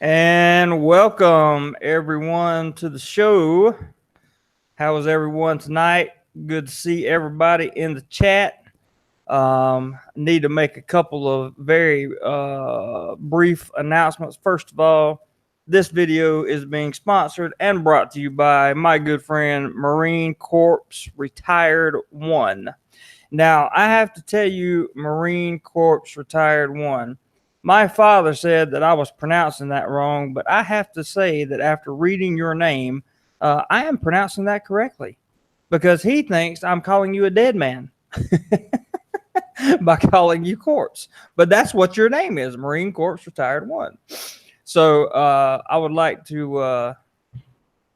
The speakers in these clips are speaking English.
And welcome everyone to the show. How is everyone tonight? Good to see everybody in the chat. Need to make a couple of very brief announcements. First of all, this video is being sponsored and brought to you by my good friend Marine Corps Retired One. Now, I have to tell you, Marine Corps Retired One. My father said that I was pronouncing that wrong, but I have to say that after reading your name, I am pronouncing that correctly because he thinks I'm calling you a dead man by calling you Corpse. But that's what your name is, Marine Corps Retired One. So I would like to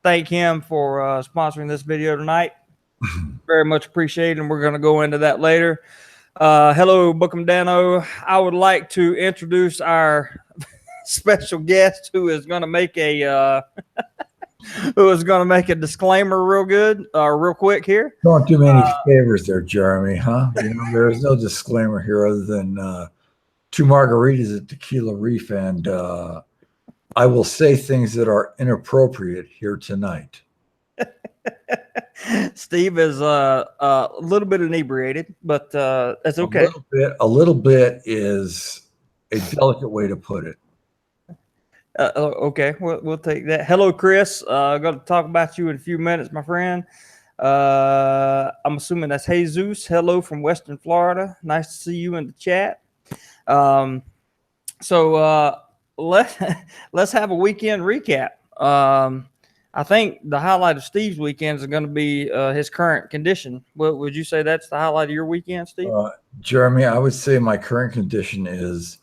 thank him for sponsoring this video tonight. Very much appreciated, and we're going to go into that later. Hello, Bookham Dano. I would like to introduce our special guest who is going to make a disclaimer real quick here. Don't do me any favors there, Jeremy, huh? There is no disclaimer here other than 2 margaritas at Tequila Reef, and I will say things that are inappropriate here tonight. Steve is a little bit inebriated, but that's okay. A little bit is a delicate way to put it. Okay, we'll take that. Hello, Chris. I'm going to talk about you in a few minutes, my friend. I'm assuming that's Jesus. Hello from Western Florida. Nice to see you in the chat. So let's have a weekend recap. I think the highlight of Steve's weekends are going to be his current condition. Would you say that's the highlight of your weekend, Steve? Jeremy, I would say my current condition is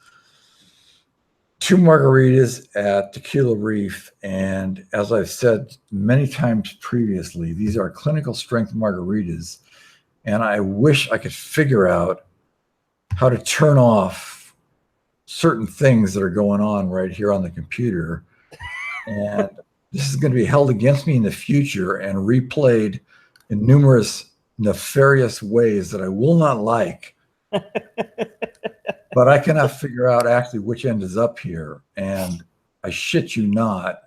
2 margaritas at Tequila Reef. And as I've said many times previously, these are clinical strength margaritas. And I wish I could figure out how to turn off certain things that are going on right here on the computer. And this is going to be held against me in the future and replayed in numerous nefarious ways that I will not like. But I cannot figure out actually which end is up here. And I shit you not.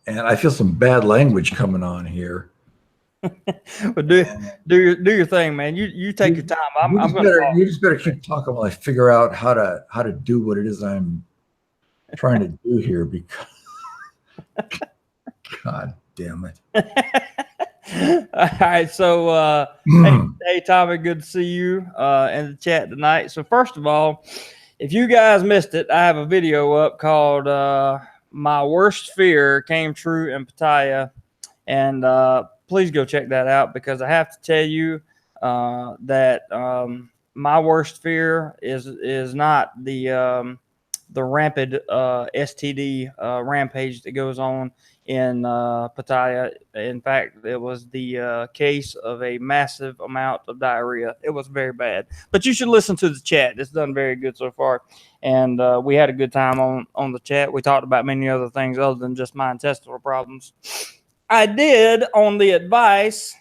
And I feel some bad language coming on here. Well, do your thing, man. You take your time. You just better keep talking while I figure out how to do what it is I'm trying to do here, because God damn it. All right, so hey Tommy, good to see you in the chat tonight. So first of all, if you guys missed it, I have a video up called "My Worst Fear Came True in Pattaya," and please go check that out, because I have to tell you that my worst fear is not the rampant STD rampage that goes on in Pattaya. In fact, it was the case of a massive amount of diarrhea. It was very bad. But you should listen to the chat. It's done very good so far. And we had a good time on the chat. We talked about many other things other than just my intestinal problems. I did, on the advice,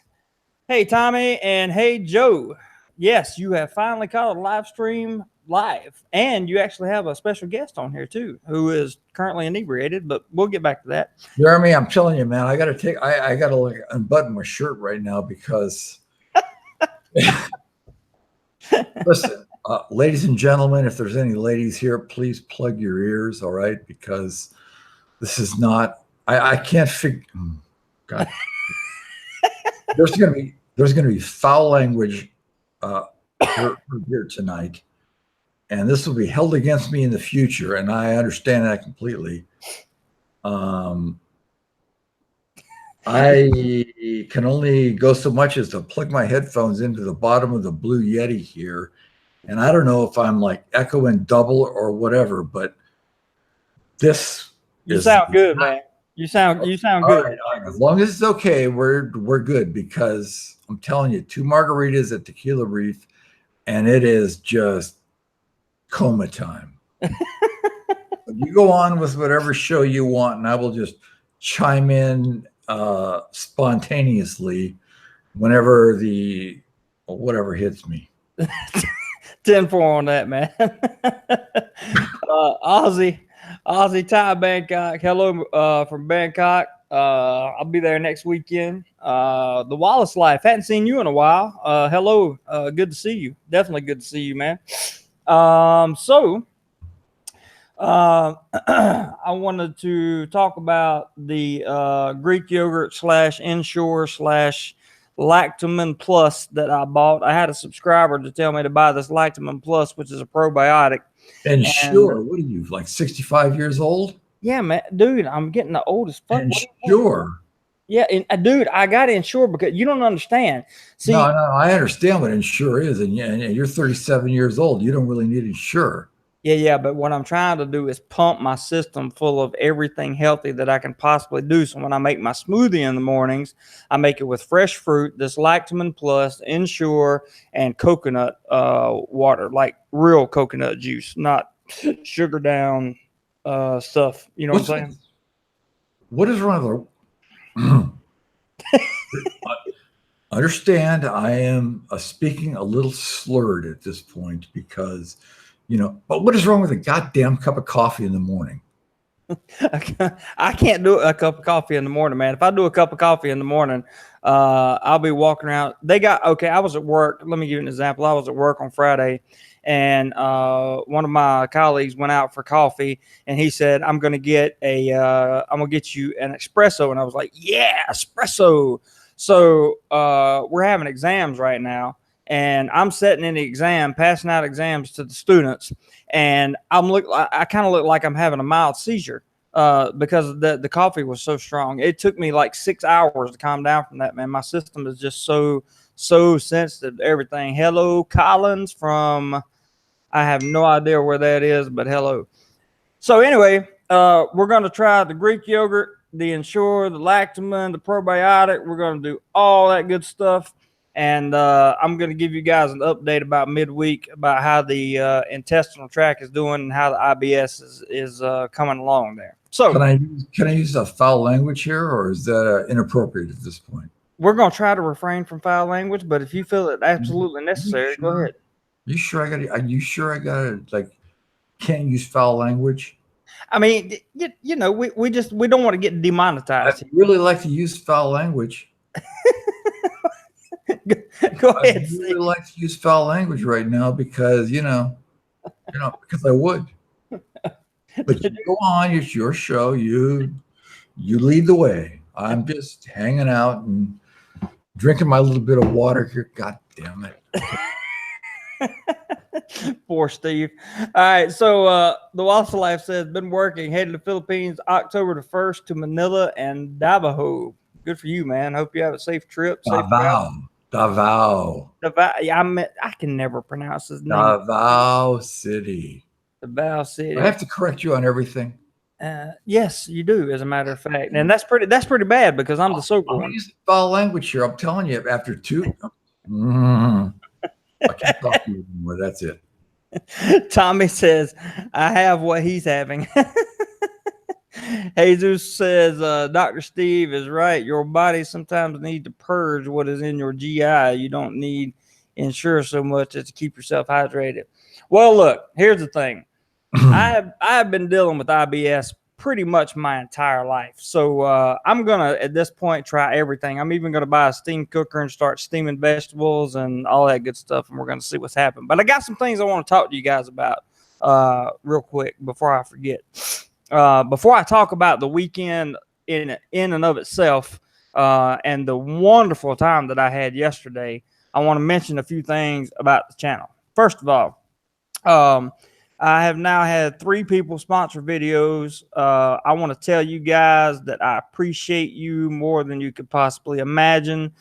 hey Tommy and hey Joe, yes, you have finally caught a live stream live, and you actually have a special guest on here too, who is currently inebriated, but we'll get back to that. Jeremy, I'm telling you, man, I gotta like unbutton my shirt right now, because listen, ladies and gentlemen, if there's any ladies here, please plug your ears, all right? Because this is not, I can't figure. God. There's gonna be foul language here tonight. And this will be held against me in the future, and I understand that completely. I can only go so much as to plug my headphones into the bottom of the Blue Yeti here, and I don't know if I'm like echoing double or whatever, but this you sound good, man. You sound good. All right. As long as it's okay, we're good, because I'm telling you, 2 margaritas at Tequila Reef, and it is just coma time. You go on with whatever show you want, and I will just chime in spontaneously whenever whatever hits me. 10-4 on that, man. Ozzy, Aussie Thai Bangkok. Hello from Bangkok. I'll be there next weekend. The Wallace Life. Hadn't seen you in a while. Hello. Good to see you. Definitely good to see you, man. So I wanted to talk about the Greek yogurt slash Ensure slash Lactamin Plus that I bought. I had a subscriber to tell me to buy this Lactamin Plus, which is a probiotic. And And sure, what are you, like 65 years old? yeah, man, dude, I'm getting the old as fuck. And What do you want? sure. Yeah, and dude, I got to insure because you don't understand. No, See, no, I understand what insure is, and you're 37 years old. You don't really need insure. yeah, but what I'm trying to do is pump my system full of everything healthy that I can possibly do. So when I make my smoothie in the mornings, I make it with fresh fruit, this Lactamin Plus, Ensure, and coconut water, like real coconut juice, not sugar down stuff. You know what I'm saying? What is wrong with understand I am speaking a little slurred at this point because, but what is wrong with a goddamn cup of coffee in the morning? I can't do a cup of coffee in the morning, man. If I do a cup of coffee in the morning, I'll be walking around. I was at work. Let me give you an example. I was at work on Friday, and one of my colleagues went out for coffee, and he said, I'm going to get you an espresso. And I was like, yeah, espresso. So we're having exams right now, and I'm sitting in the exam, passing out exams to the students, and I kind of look like I'm having a mild seizure because the coffee was so strong. It took me like 6 hours to calm down from that, man. My system is just so sensitive to everything. Hello, Collins from I have no idea where that is, but hello. So anyway, we're going to try the Greek yogurt, the Ensure, the Lactamin, the probiotic. We're going to do all that good stuff. And I'm going to give you guys an update about midweek about how the intestinal tract is doing and how the IBS is coming along there. So can I use a foul language here, or is that inappropriate at this point? we're going to try to refrain from foul language, but if you feel it absolutely necessary, go ahead. Are you sure I got like can't use foul language? I mean, we don't want to get demonetized. I'd really like to use foul language. Go ahead. I'd really like to use foul language right now because because I would. But you go on, it's your show. You lead the way. I'm just hanging out and drinking my little bit of water here. God damn it. Poor Steve. All right. So the Wallace Life says, been working, headed to the Philippines October the 1st to Manila and Davao. Good for you, man. Hope you have a safe trip. Davao. Yeah, I can never pronounce his name. Davao City. Davao City. I have to correct you on everything. Yes, you do, as a matter of fact. And that's pretty bad because I'm the sober one. I'm using foul language here. I'm telling you, after two. I can't talk to you anymore. That's it. Tommy says, I have what he's having. Jesus says, Dr. Steve is right. Your body sometimes needs to purge what is in your GI. You don't need Ensure so much as to keep yourself hydrated. Well, look, here's the thing. I have been dealing with IBS pretty much my entire life. So I'm going to, at this point, try everything. I'm even going to buy a steam cooker and start steaming vegetables and all that good stuff. And we're going to see what's happening. But I got some things I want to talk to you guys about real quick before I forget. Before I talk about the weekend in and of itself and the wonderful time that I had yesterday, I want to mention a few things about the channel. First of all, I have now had 3 people sponsor videos. I want to tell you guys that I appreciate you more than you could possibly imagine.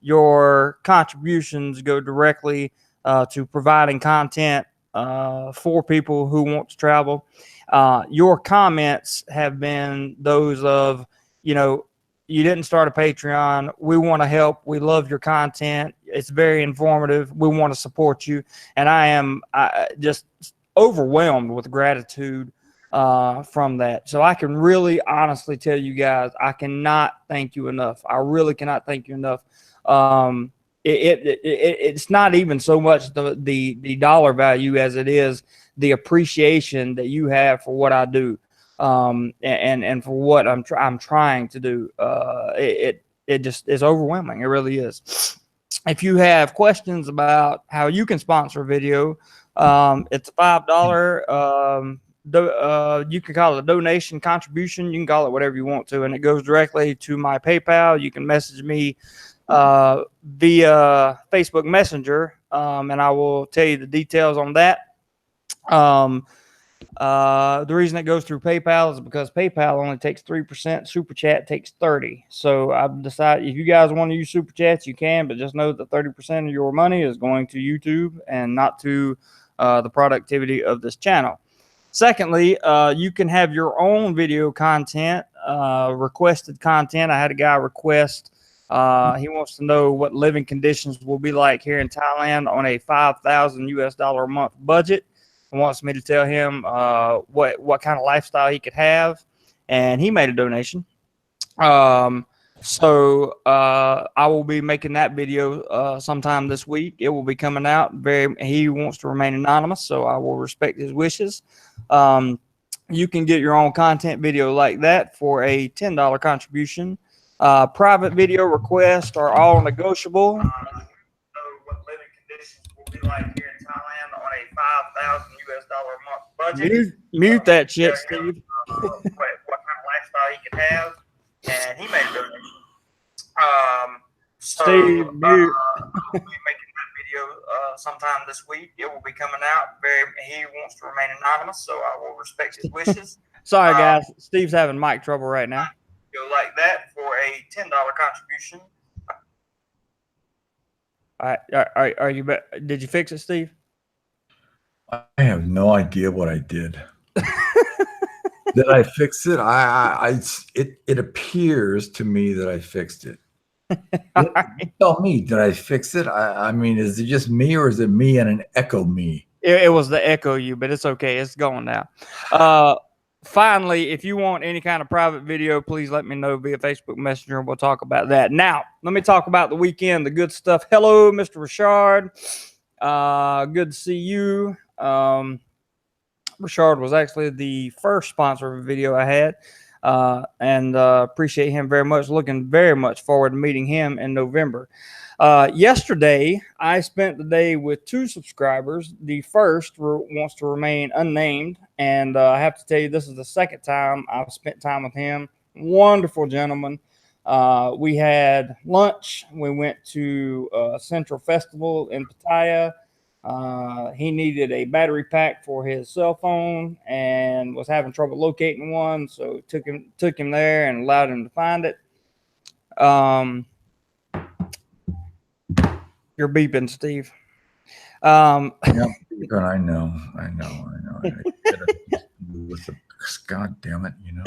Your contributions go directly to providing content for people who want to travel. Your comments have been those of, you didn't start a Patreon. We want to help. We love your content. It's very informative. We want to support you. And I am just overwhelmed with gratitude from that. So I can really honestly tell you guys, I cannot thank you enough. I really cannot thank you enough. it's not even so much the dollar value as it is the appreciation that you have for what I do, and for what I'm trying to do. It just is overwhelming. It really is. If you have questions about how you can sponsor a video, it's a $5. You can call it a donation contribution. You can call it whatever you want to, and it goes directly to my PayPal. You can message me via Facebook Messenger, and I will tell you the details on that. The reason it goes through PayPal is because PayPal only takes 3%. Super Chat takes 30%. So I've decided if you guys want to use Super Chats, you can, but just know that 30% of your money is going to YouTube and not to the productivity of this channel. Secondly, you can have your own video content, requested content. I had a guy request. He wants to know what living conditions will be like here in Thailand on a $5,000 a month budget. He wants me to tell him what kind of lifestyle he could have, and he made a donation. So I will be making that video sometime this week. It will be coming out. He wants to remain anonymous, so I will respect his wishes. You can get your own content video like that for a $10 contribution. Private video requests are all negotiable. What living conditions will be like here in Thailand on a $5,000 a month budget. Mute that shit, Steve. What kind of lifestyle he could have, and he made a donation. Steve, mute. We'll be making that video sometime this week. It will be coming out. He wants to remain anonymous, so I will respect his wishes. Sorry, guys. Steve's having mic trouble right now. Go like that for a $10 contribution. All right, are you? Did you fix it, Steve? I have no idea what I did. Did I fix it? It appears to me that I fixed it. Tell me, did I fix it? I mean, is it just me, or is it me and an echo me? It was the echo you, but it's okay. It's going now. Finally, if you want any kind of private video, please let me know via Facebook Messenger, and we'll talk about that. Now, let me talk about the weekend, the good stuff. Hello, Mr. Richard. Good to see you. Richard was actually the first sponsor of a video I had, and appreciate him very much. Looking very much forward to meeting him in November. Yesterday, I spent the day with 2 subscribers. The first wants to remain unnamed, and I have to tell you, this is the second time I've spent time with him. Wonderful gentleman. We had lunch. We went to Central Festival in Pattaya. He needed a battery pack for his cell phone and was having trouble locating one, so took him there and allowed him to find it. You're beeping, Steve. Yeah, I know. God damn it, you know.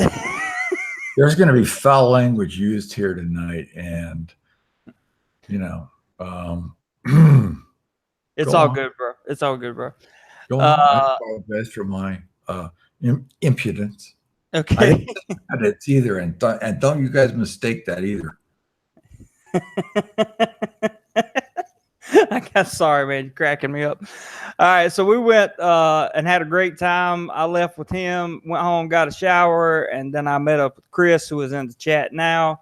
There's going to be foul language used here tonight, and you know, it's all good, bro. It's all good, bro. Don't apologize for my impudence. Okay. I didn't say it either, and don't you guys mistake that either. I got sorry, man. You're cracking me up. All right, so we went and had a great time. I left with him, went home, got a shower, and then I met up with Chris, who is in the chat now.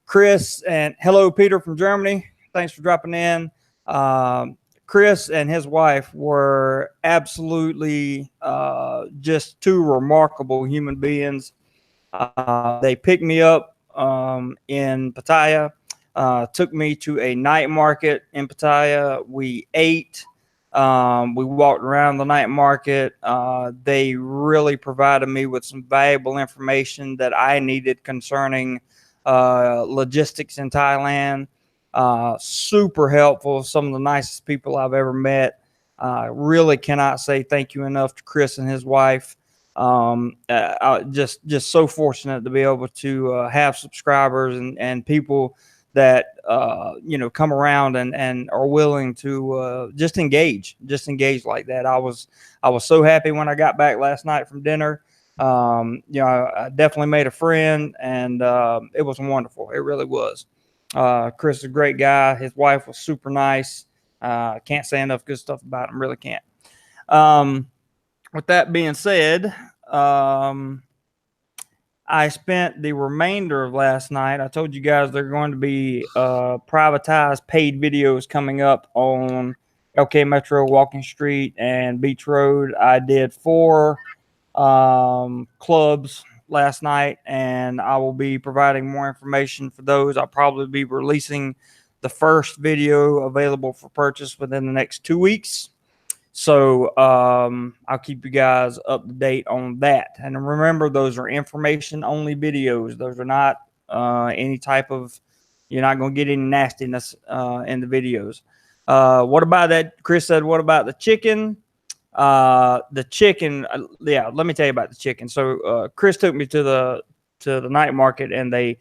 Chris and hello, Peter from Germany. Thanks for dropping in. Chris and his wife were absolutely just 2 remarkable human beings. They picked me up in Pattaya. Took me to a night market in Pattaya. We ate. We walked around the night market. They really provided me with some valuable information that I needed concerning logistics in Thailand. Super helpful. Some of the nicest people I've ever met. Really cannot say thank you enough to Chris and his wife. Just so fortunate to be able to have subscribers and people that come around and are willing to just engage like that. I was so happy when I got back last night from dinner. I definitely made a friend, and it was wonderful. It really was. Chris is a great guy. His wife was super nice. Can't say enough good stuff about him. Really can't. With that being said, I spent the remainder of last night. I told you guys there are going to be privatized paid videos coming up on LK Metro, Walking Street, and Beach Road. I did 4 clubs last night, and I will be providing more information for those. I'll probably be releasing the first video available for purchase within the next 2 weeks. So I'll keep you guys up to date on that. And remember, those are information only videos. Those are not any type of, you're not going to get any nastiness in the videos. What about that? Chris said, what about the chicken? The chicken, yeah, let me tell you about the chicken. So Chris took me to the night market, and they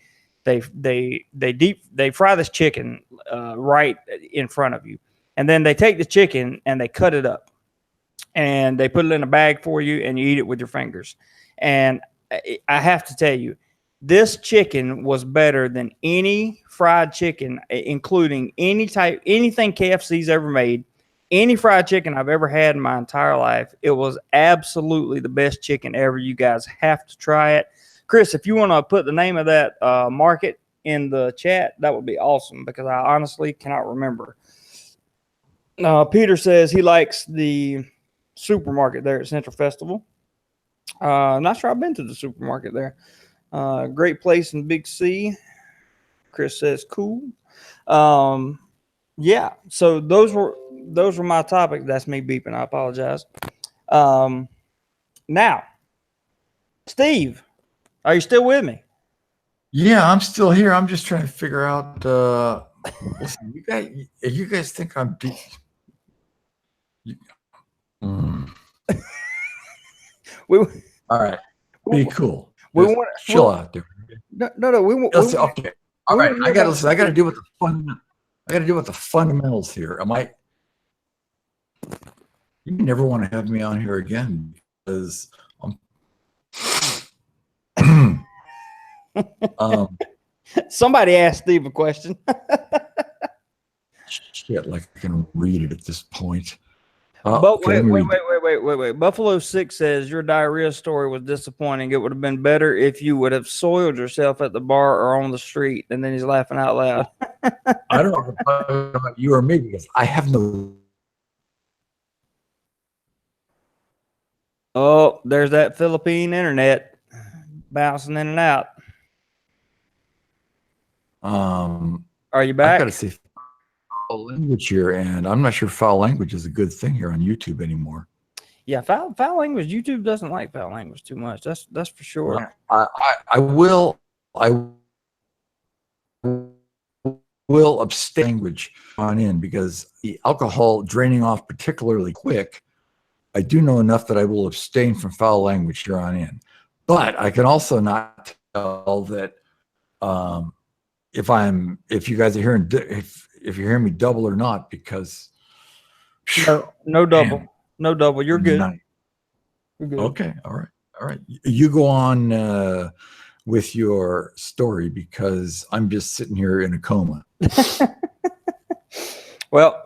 fry this chicken right in front of you. And then they take the chicken and they cut it up, and they put it in a bag for you, and you eat it with your fingers. And I have to tell you, this chicken was better than any fried chicken, including anything KFC's ever made, any fried chicken I've ever had in my entire life. It was absolutely the best chicken ever. You guys have to try it. Chris, if you want to put the name of that market in the chat, that would be awesome, because I honestly cannot remember. Peter says he likes the supermarket there at Central Festival. I'm not sure I've been to the supermarket there. Great place in Big C. Chris says cool. Yeah, so those were my topics. That's me beeping. I apologize. Now, Steve, are you still with me? Yeah, I'm still here. I'm just trying to figure out. Listen, you guys think I'm deep. All right, be cool. Chill out, dude. No. Okay. All right. I got to deal with the fundamental. I got to deal with the fundamentals here. You never want to have me on here again, because somebody asked Steve a question. Shit, like I can read it at this point. But wait. Buffalo 6 says your diarrhea story was disappointing. It would have been better if you would have soiled yourself at the bar or on the street. And then he's laughing out loud. I don't know about you or me, because I have no. Oh, there's that Philippine internet bouncing in and out. Are you back? I got to say foul language here, and I'm not sure foul language is a good thing here on YouTube anymore. Yeah, foul language. YouTube doesn't like foul language too much. That's for sure. I will abstain language on in, because the alcohol draining off particularly quick. I do know enough that I will abstain from foul language here on in. But I can also not tell that if you guys are hearing, if you're hearing me double or not, because no double. Man. No double. You're good. You're good. Okay. All right. You go on with your story, because I'm just sitting here in a coma. Well,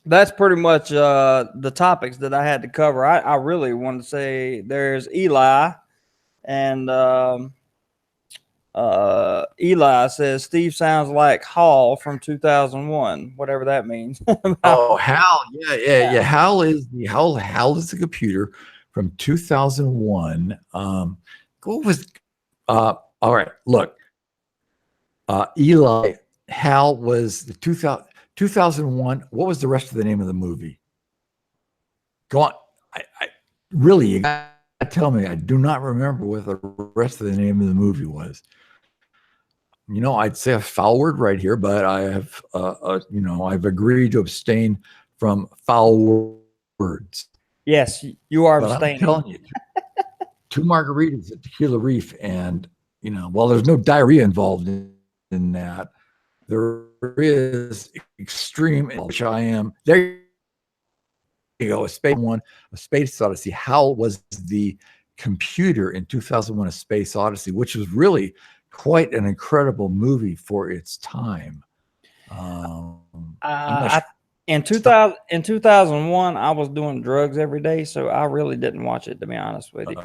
that's pretty much the topics that I had to cover. I really want to say there's Eli, and Eli says Steve sounds like Hall from 2001, whatever that means. Oh, Hal, yeah. Hal is the computer from 2001. What was? All right, look. Eli, Hal was the 2001. What was the rest of the name of the movie? Go on. I really, you gotta tell me. I do not remember what the rest of the name of the movie was. I'd say a foul word right here, but I have, I've agreed to abstain from foul words. Yes, you are abstaining. I'm telling you, 2 margaritas at Tequila Reef, and while there's no diarrhea involved in that, there is extreme, which I am. There you go. A Space Odyssey. Hal was the computer in 2001: A Space Odyssey, which was really quite an incredible movie for its time. I'm not sure. In 2001, I was doing drugs every day, so I really didn't watch it, to be honest with you.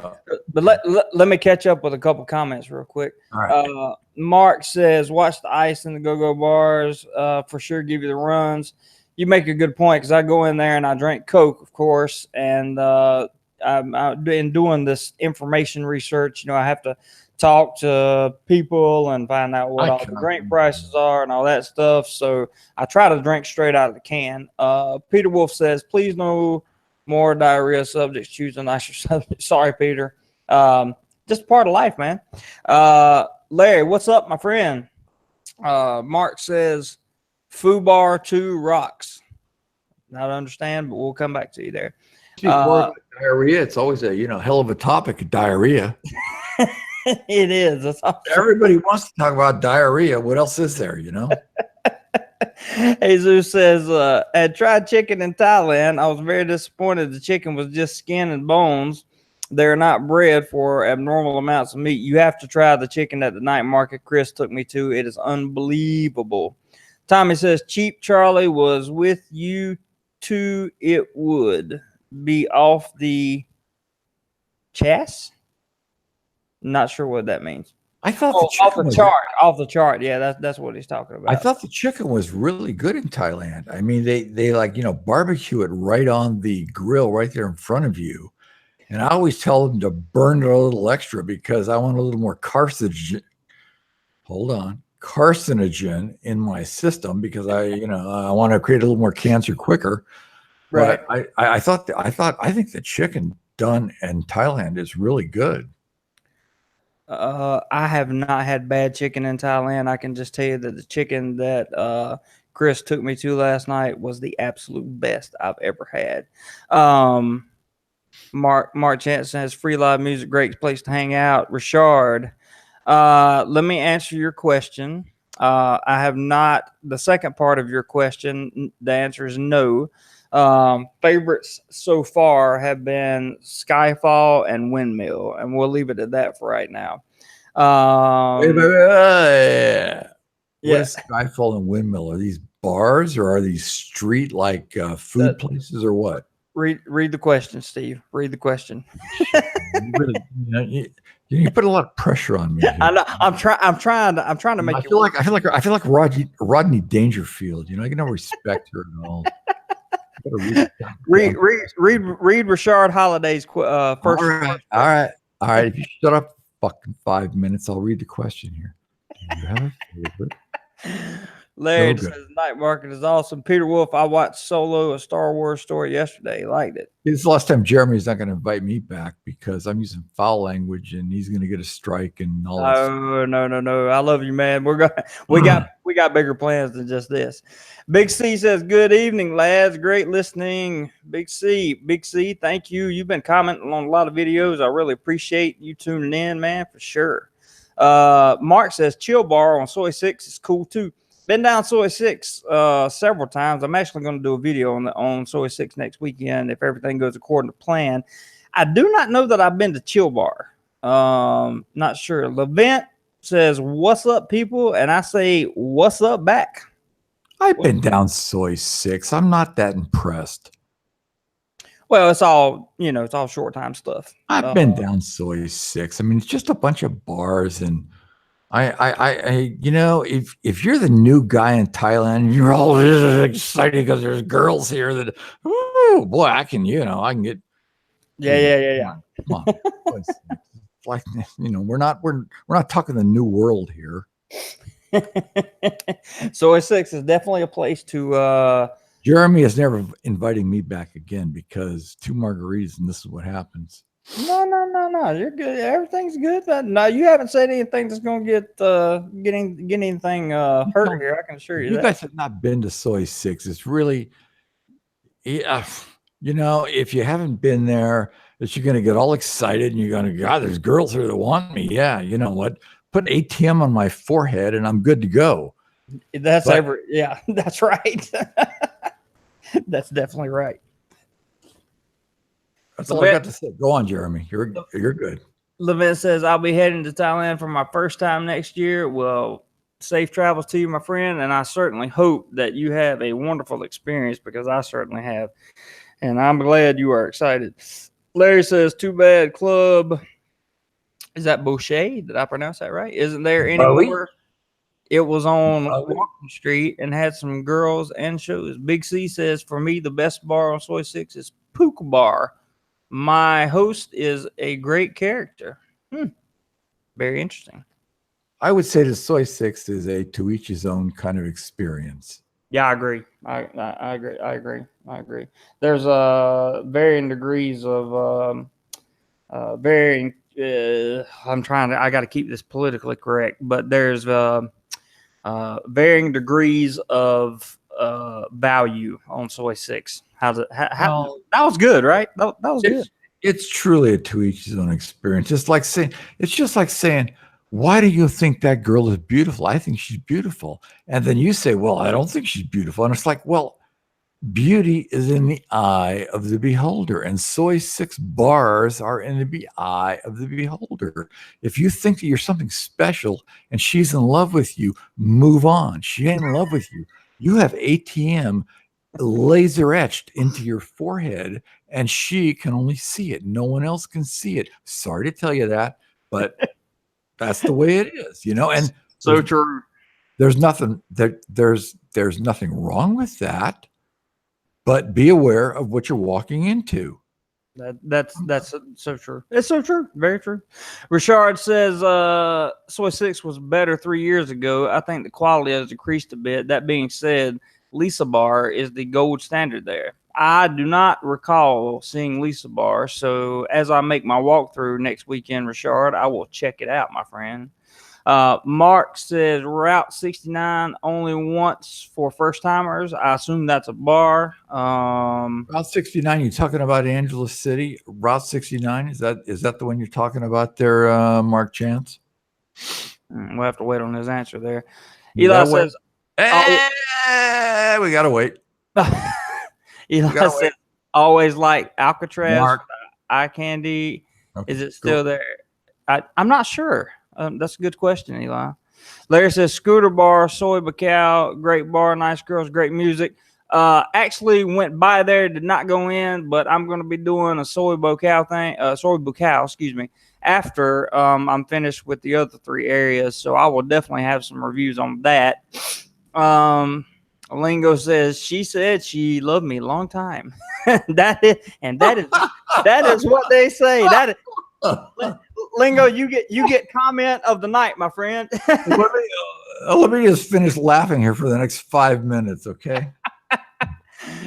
But let me catch up with a couple comments real quick. All right. Mark says, watch the ice in the go-go bars. For sure, give you the runs. You make a good point, because I go in there and I drink Coke, of course, and I'm in doing this information research. I have to talk to people and find out what all the drink prices are and all that stuff. So I try to drink straight out of the can. Peter Wolf says, please no more diarrhea subjects. Choose a nicer subject. Sorry, Peter. Just part of life, man. Larry, what's up, my friend? Mark says, Foo Bar 2 rocks. Not understand, but we'll come back to you there. Diarrhea, it's always a hell of a topic, diarrhea. It is. That's awesome. Everybody wants to talk about diarrhea. What else is there, Jesus says, I tried chicken in Thailand. I was very disappointed. The chicken was just skin and bones. They're not bred for abnormal amounts of meat. You have to try the chicken at the night market Chris took me to. It is unbelievable. Tommy says, Cheap Charlie was with you too. It would be off the chas. Not sure what that means. I thought off the chart. Yeah, that's what he's talking about. I thought the chicken was really good in Thailand. I mean, they like barbecue it right on the grill right there in front of you, and I always tell them to burn it a little extra because I want a little more carcinogen in my system because I want to create a little more cancer quicker. Right. But I think the chicken done in Thailand is really good. I have not had bad chicken in Thailand. I can just tell you that the chicken that Chris took me to last night was the absolute best I've ever had. Mark Chance says, free live music, great place to hang out. Richard, let me answer your question. I have not. The second part of your question, the answer is no. Favorites so far have been Skyfall and Windmill, and we'll leave it at that for right now. What is Skyfall and Windmill? Are these bars or are these street like food places or what? Read the question, Steve. Read the question. You put a lot of pressure on me. I know. I'm trying to make. I feel like Rodney Dangerfield. I can never respect her at all. Read Richard Holiday's first. All right. If you shut up, fucking 5 minutes, I'll read the question here. Do you have a favorite? Larry says Night Market is awesome. Peter Wolf, I watched Solo, a Star Wars story yesterday. Liked it. This is the last time Jeremy's not going to invite me back because I'm using foul language and he's going to get a strike and all that. No. I love you, man. We got bigger plans than just this. Big C says, good evening, lads. Great listening. Big C, thank you. You've been commenting on a lot of videos. I really appreciate you tuning in, man, for sure. Mark says Chill Bar on Soy 6 is cool too. Been down Soy 6 several times. I'm actually going to do a video on Soy 6 next weekend if everything goes according to plan. I do not know that I've been to Chill Bar. Not sure. Levent says, what's up, people? And I say, what's up back? I've been down Soy 6. I'm not that impressed. Well, it's all short time stuff. I've been down Soy 6. I mean, it's just a bunch of bars and if you're the new guy in Thailand, you're all excited because there's girls here that, oh boy, I can get. Yeah. Come on, it's like we're not talking the new world here. Soy 6 is definitely a place to. Jeremy is never inviting me back again because 2 margaritas and this is what happens. No. You're good. Everything's good. No, you haven't said anything that's going to get anything hurt here. I can assure you. You guys have not been to Soy 6. It's really, if you haven't been there, that you're going to get all excited and you're going to, God, there's girls here that want me. Yeah, you know what? Put an ATM on my forehead and I'm good to go. That's that's right. That's definitely right. That's all I got to say. Go on, Jeremy. You're good. Levin says, I'll be heading to Thailand for my first time next year. Well, safe travels to you, my friend. And I certainly hope that you have a wonderful experience because I certainly have. And I'm glad you are excited. Larry says, too bad club. Is that Boucher? Did I pronounce that right? Isn't there anymore? It was on Walking Street and had some girls and shows. Big C says, for me, the best bar on Soy 6 is Puka Bar. My host is a great character. Very interesting. I would say the Soy 6 is a to each his own kind of experience. Yeah, I agree. I agree. There's varying degrees of varying. I got to keep this politically correct, but there's varying degrees of value on Soy 6. How's it? That was good, right? That was good. It's truly a to each his own experience. It's just like saying, why do you think that girl is beautiful? I think she's beautiful. And then you say, well, I don't think she's beautiful. And it's like, well, beauty is in the eye of the beholder, and Soy 6 bars are in the eye of the beholder. If you think that you're something special and she's in love with you, move on. She ain't in love with you. You have ATM laser etched into your forehead, and she can only see it. No one else can see it. Sorry to tell you that, but that's the way it is, and so true. There's nothing there's nothing wrong with that, but be aware of what you're walking into. That's so true. It's so true. Very true. Richard says Soy 6 was better 3 years ago. I think the quality has decreased a bit. That being said, Lisa Bar is the gold standard there. I do not recall seeing Lisa Bar, so as I make my walkthrough next weekend, Richard, I will check it out, my friend. Mark says Route 69 only once for first timers. I assume that's a bar. Route 69, you're talking about Angeles City. Route 69, is that the one you're talking about there, Mark Chance? We'll have to wait on his answer there. Eli says, we gotta wait. Eli said, always like Alcatraz, Mark. Eye candy. Okay, is it still there? I'm not sure. That's a good question, Eli. Larry says, Scooter Bar, Soy Bacao, great bar, nice girls, great music. Actually went by there, did not go in, but I'm going to be doing a Soy Bacao, excuse me, after I'm finished with the other 3 areas. So I will definitely have some reviews on that. Lingo says, she said she loved me a long time. that is what they say. That is Lingo, you get comment of the night, my friend. let me just finish laughing here for the next 5 minutes, okay?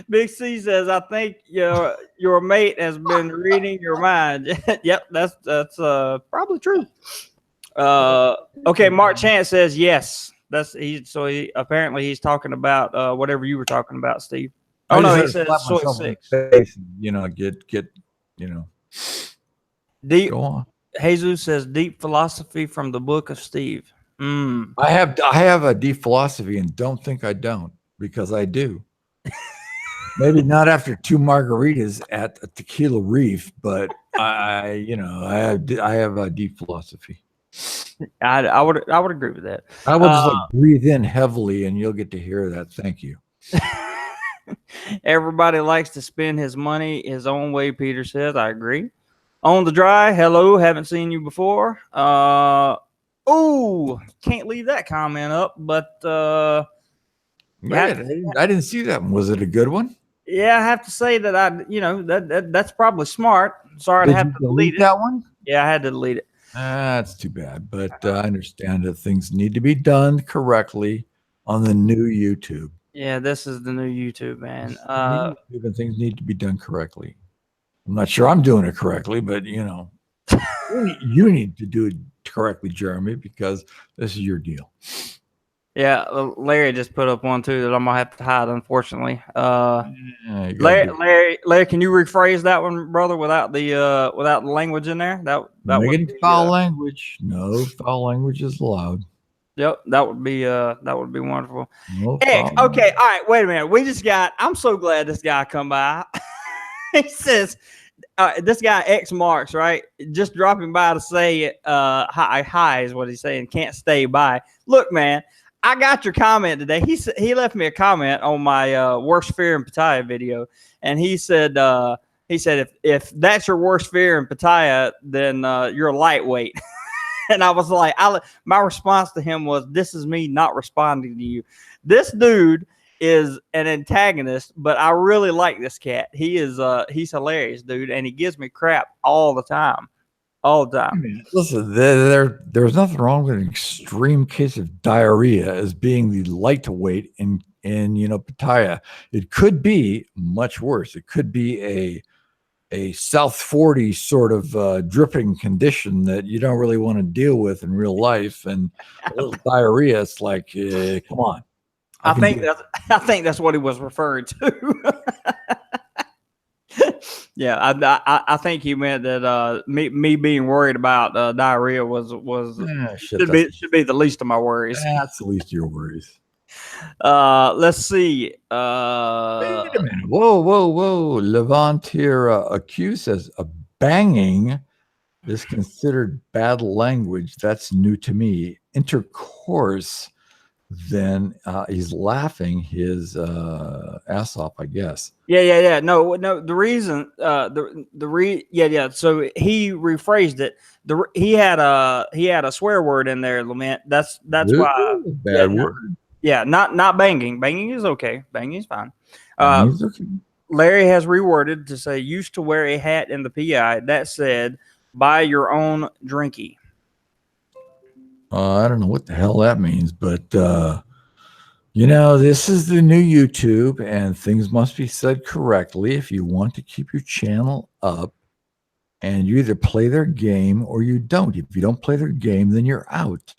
Big C says, I think your mate has been reading your mind. Yep, that's probably true. Okay, Mark Chance says yes. Apparently he's talking about whatever you were talking about, Steve. Oh no, he says Soy 6. Get deep. Go on. Jesus says deep philosophy from the book of Steve. I have a deep philosophy, and don't think I don't, because I do. Maybe not after 2 margaritas at a Tequila Reef, but I have a deep philosophy. I would agree with that. I will just breathe in heavily, and you'll get to hear that. Thank you. Everybody likes to spend his money his own way, Peter says. I agree. On the dry, hello, haven't seen you before. Can't leave that comment up, but I didn't see that one. Was it a good one? Yeah, I have to say that that's probably smart. Sorry to have to delete that one. Yeah, I had to delete it. That's too bad, but I understand that things need to be done correctly on the new YouTube. Yeah, this is the new YouTube, man. And things need to be done correctly. I'm not sure I'm doing it correctly, but you need to do it correctly, Jeremy, because this is your deal. Yeah, Larry just put up one too that I'm gonna have to hide, unfortunately. Larry, can you rephrase that one, brother, without the language in there? That would be foul language. No foul language is allowed. Yep, that would be wonderful. No okay, all right, wait a minute. I'm so glad this guy come by. He says This guy X Marks, right? Just dropping by to say hi is what he's saying. Can't stay by. Look, man, I got your comment today. He left me a comment on my worst fear in Pattaya video, and he said if that's your worst fear in Pattaya, then you're a lightweight. And I was like, my response to him was, "This is me not responding to you." This dude is an antagonist, but I really like this cat. He's hilarious, dude, and he gives me crap all the time. Listen, there's nothing wrong with an extreme case of diarrhea as being the lightweight in Pattaya. It could be much worse. It could be a South 40 sort of dripping condition that you don't really want to deal with in real life, and a little diarrhea. It's like, come on. I think that's what he was referring to. Yeah, I think he meant that me being worried about diarrhea should be the least of my worries. That's the least of your worries. Let's see. Wait a minute. Whoa. Levant here accused says a banging is considered bad language. That's new to me. Intercourse, then he's laughing his ass off, I guess. Yeah. No. The reason, yeah. So he rephrased it. He had a swear word in there, Lament. That's why bad word. Yeah, not banging. Banging is okay. Banging is fine. Okay. Larry has reworded to say used to wear a hat in the PI. That said, buy your own drinky. I don't know what the hell that means, but this is the new YouTube, and things must be said correctly if you want to keep your channel up. And you either play their game or you don't. If you don't play their game, then you're out.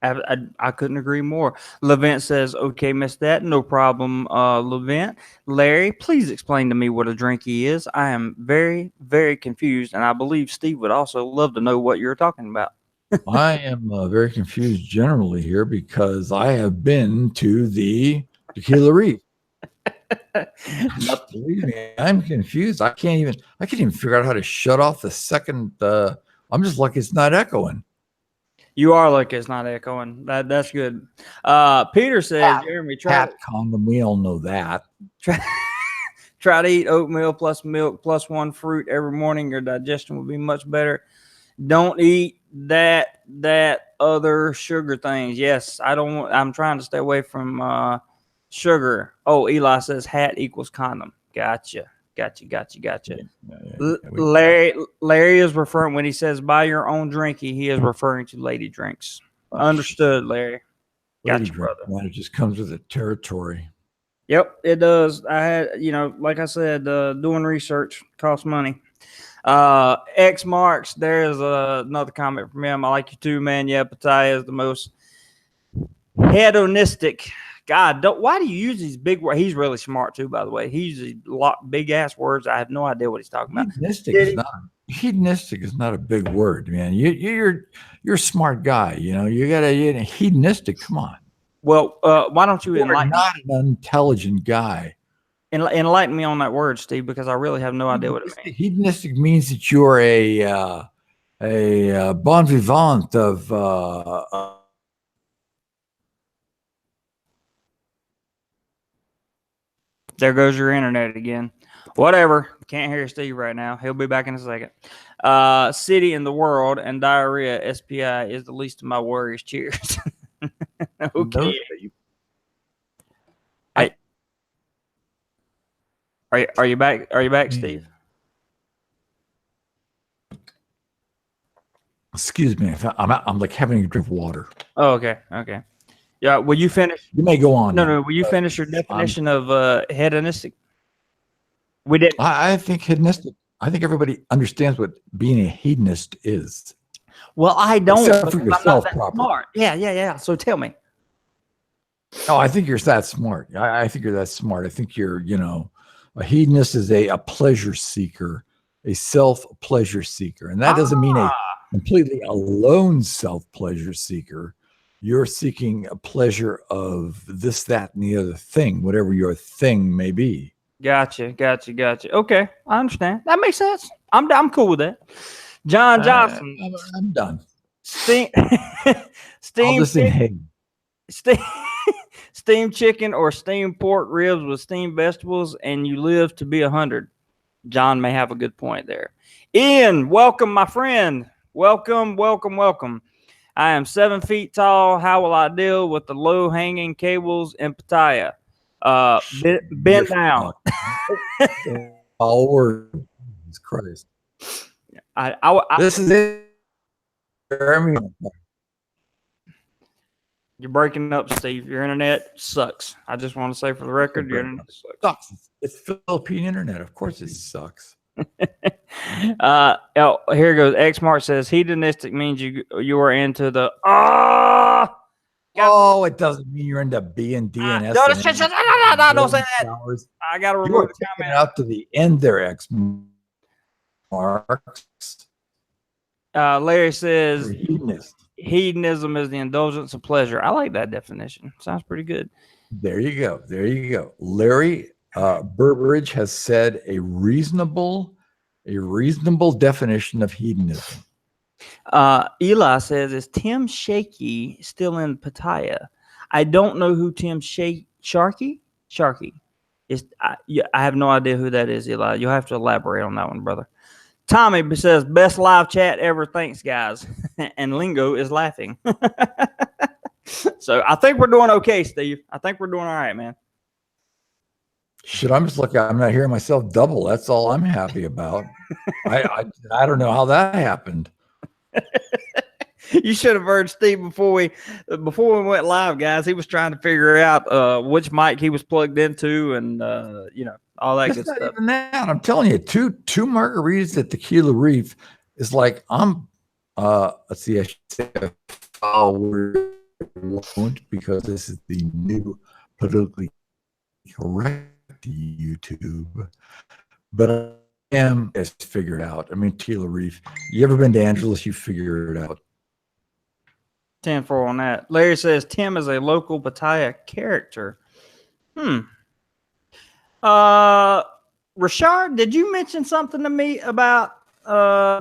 I couldn't agree more. Levent says, okay, missed that. No problem, Levent. Larry, please explain to me what a drinky is. I am very, very confused, and I believe Steve would also love to know what you're talking about. I am very confused generally here because I have been to the Tequila Reef. Believe me, I'm confused. I can't even figure out how to shut off the second. I'm just lucky it's not echoing. You are lucky it's not echoing. That's good. Peter says, Jeremy, cat condom. We all know that. Try to eat oatmeal plus milk plus one fruit every morning. Your digestion will be much better. Don't eat that other sugar things. Yes, I'm trying to stay away from sugar. Oh, Eli says hat equals condom. Gotcha. Yeah, Larry is referring, when he says buy your own drinky, he is referring to lady drinks. Understood, Larry. Gotcha, brother. It just comes with the territory. Yep, it does. I had, like I said, doing research costs money. X Marks, there's another comment from him. I like you too, man. Yeah, Pattaya is the most hedonistic. God, why do you use these big words? He's really smart too, by the way. He uses a lot big ass words. I have no idea what he's talking about. Hedonistic is not a big word, man. You're a smart guy. You gotta hedonistic. Come on. Well, why don't you enlighten? Not an intelligent guy. Enlighten me on that word, Steve, because I really have no idea what it means. Hedonistic means that you're a bon vivant of. There goes your internet again. Whatever. Can't hear Steve right now. He'll be back in a second. City in the world and diarrhea SPI is the least of my worries. Cheers. Okay. Are you back? Are you back, Steve? Excuse me. I'm like having a drink of water. Oh, okay. Yeah, will you finish? You may go on. No. Will you finish your definition of hedonistic? We did. I think hedonistic. I think everybody understands what being a hedonist is. Well, I don't. Except for yourself, properly. Smart. Yeah. So tell me. No, I think you're that smart. I think you're that smart. I think you're, a hedonist is a pleasure seeker, a self-pleasure seeker. And that doesn't mean a completely alone self-pleasure seeker. You're seeking a pleasure of this, that, and the other thing, whatever your thing may be. Gotcha. Okay, I understand. That makes sense. I'm cool with that. John Johnson. I'm done. Steam, I'll steam, just say, hey, steam, steamed chicken or steamed pork ribs with steamed vegetables, and you live to be 100. John may have a good point there. Ian, welcome, my friend. Welcome, welcome, welcome. I am 7 feet tall. How will I deal with the low hanging cables in Pattaya? Bend down. All word. Jesus Christ. This is it. You're breaking up, Steve. Your internet sucks. I just want to say for the record, your internet sucks. It's Philippine internet. Of course it sucks. Here goes. Xmart says hedonistic means you are into the Oh, it doesn't mean you're into B and D and S. Don't say that. I gotta remove the comment. Out to the end there, X marks. Larry says hedonism is the indulgence of pleasure. I like that definition. Sounds pretty good. There you go. There you go. Larry Burbridge has said a reasonable definition of hedonism. Eli says, is Tim Shaky still in Pattaya? I don't know who Tim Sharkey is. I have no idea who that is, Eli. You'll have to elaborate on that one, brother. Tommy says, best live chat ever. Thanks, guys. And Lingo is laughing. So I think we're doing okay, Steve. I think we're doing all right, man. Shit, I'm just looking. I'm not hearing myself double. That's all I'm happy about. I don't know how that happened. You should have heard Steve before we went live, guys. He was trying to figure out which mic he was plugged into, and all that good stuff. Even that, I'm telling you, two margaritas at Tequila Reef is like let's see, I should say won't, because this is the new politically correct YouTube, but I am figured out. I mean, Tequila Reef. You ever been to Angeles? You figure it out. 10-4 on that. Larry says Tim is a local Pattaya character. Rashard, did you mention something to me about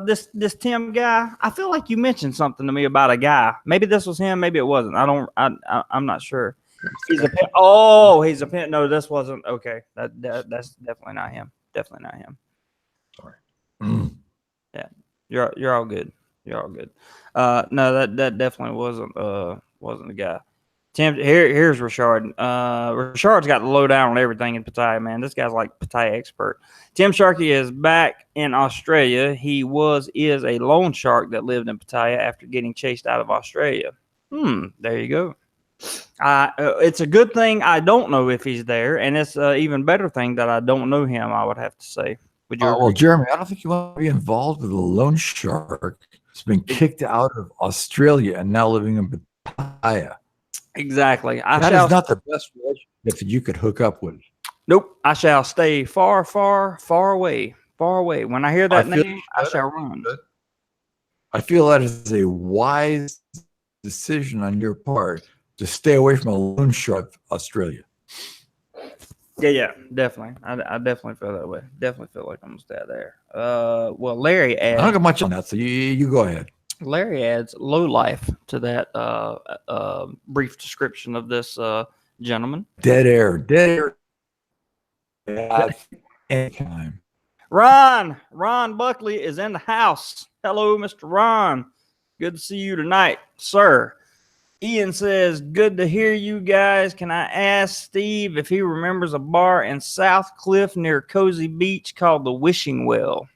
this Tim guy? I feel like you mentioned something to me about a guy. Maybe this was him, maybe it wasn't. I'm not sure. He's a pimp. Oh, he's a pimp. No, this wasn't. Okay. That's definitely not him. Definitely not him. Sorry. Yeah. You're all good. You're all good. No, that definitely wasn't the guy. Tim, here's Rashard. Rashard's got the lowdown on everything in Pattaya, man. This guy's like Pattaya expert. Tim Sharkey is back in Australia. He is a loan shark that lived in Pattaya after getting chased out of Australia. There you go. It's a good thing I don't know if he's there, and it's an even better thing that I don't know him, I would have to say. Would you well, Jeremy, I don't think you want to be involved with a loan shark who's been kicked out of Australia and now living in Pattaya. Exactly. That is not the best relationship that you could hook up with. Nope. I shall stay far, far, far away. Far away. When I hear that name, I shall run. I feel that is a wise decision on your part to stay away from a loan shark, Australia. Yeah, definitely. I definitely feel that way. Definitely feel like I'm gonna stay there. Well, Larry adds. I don't got much on that, so you go ahead. Larry adds low life to that brief description of this gentleman. Dead air. Anytime. Ron Buckley is in the house. Hello, Mr. Ron. Good to see you tonight, sir. Ian says, good to hear you guys. Can I ask Steve if he remembers a bar in South Cliff near Cozy Beach called the Wishing Well?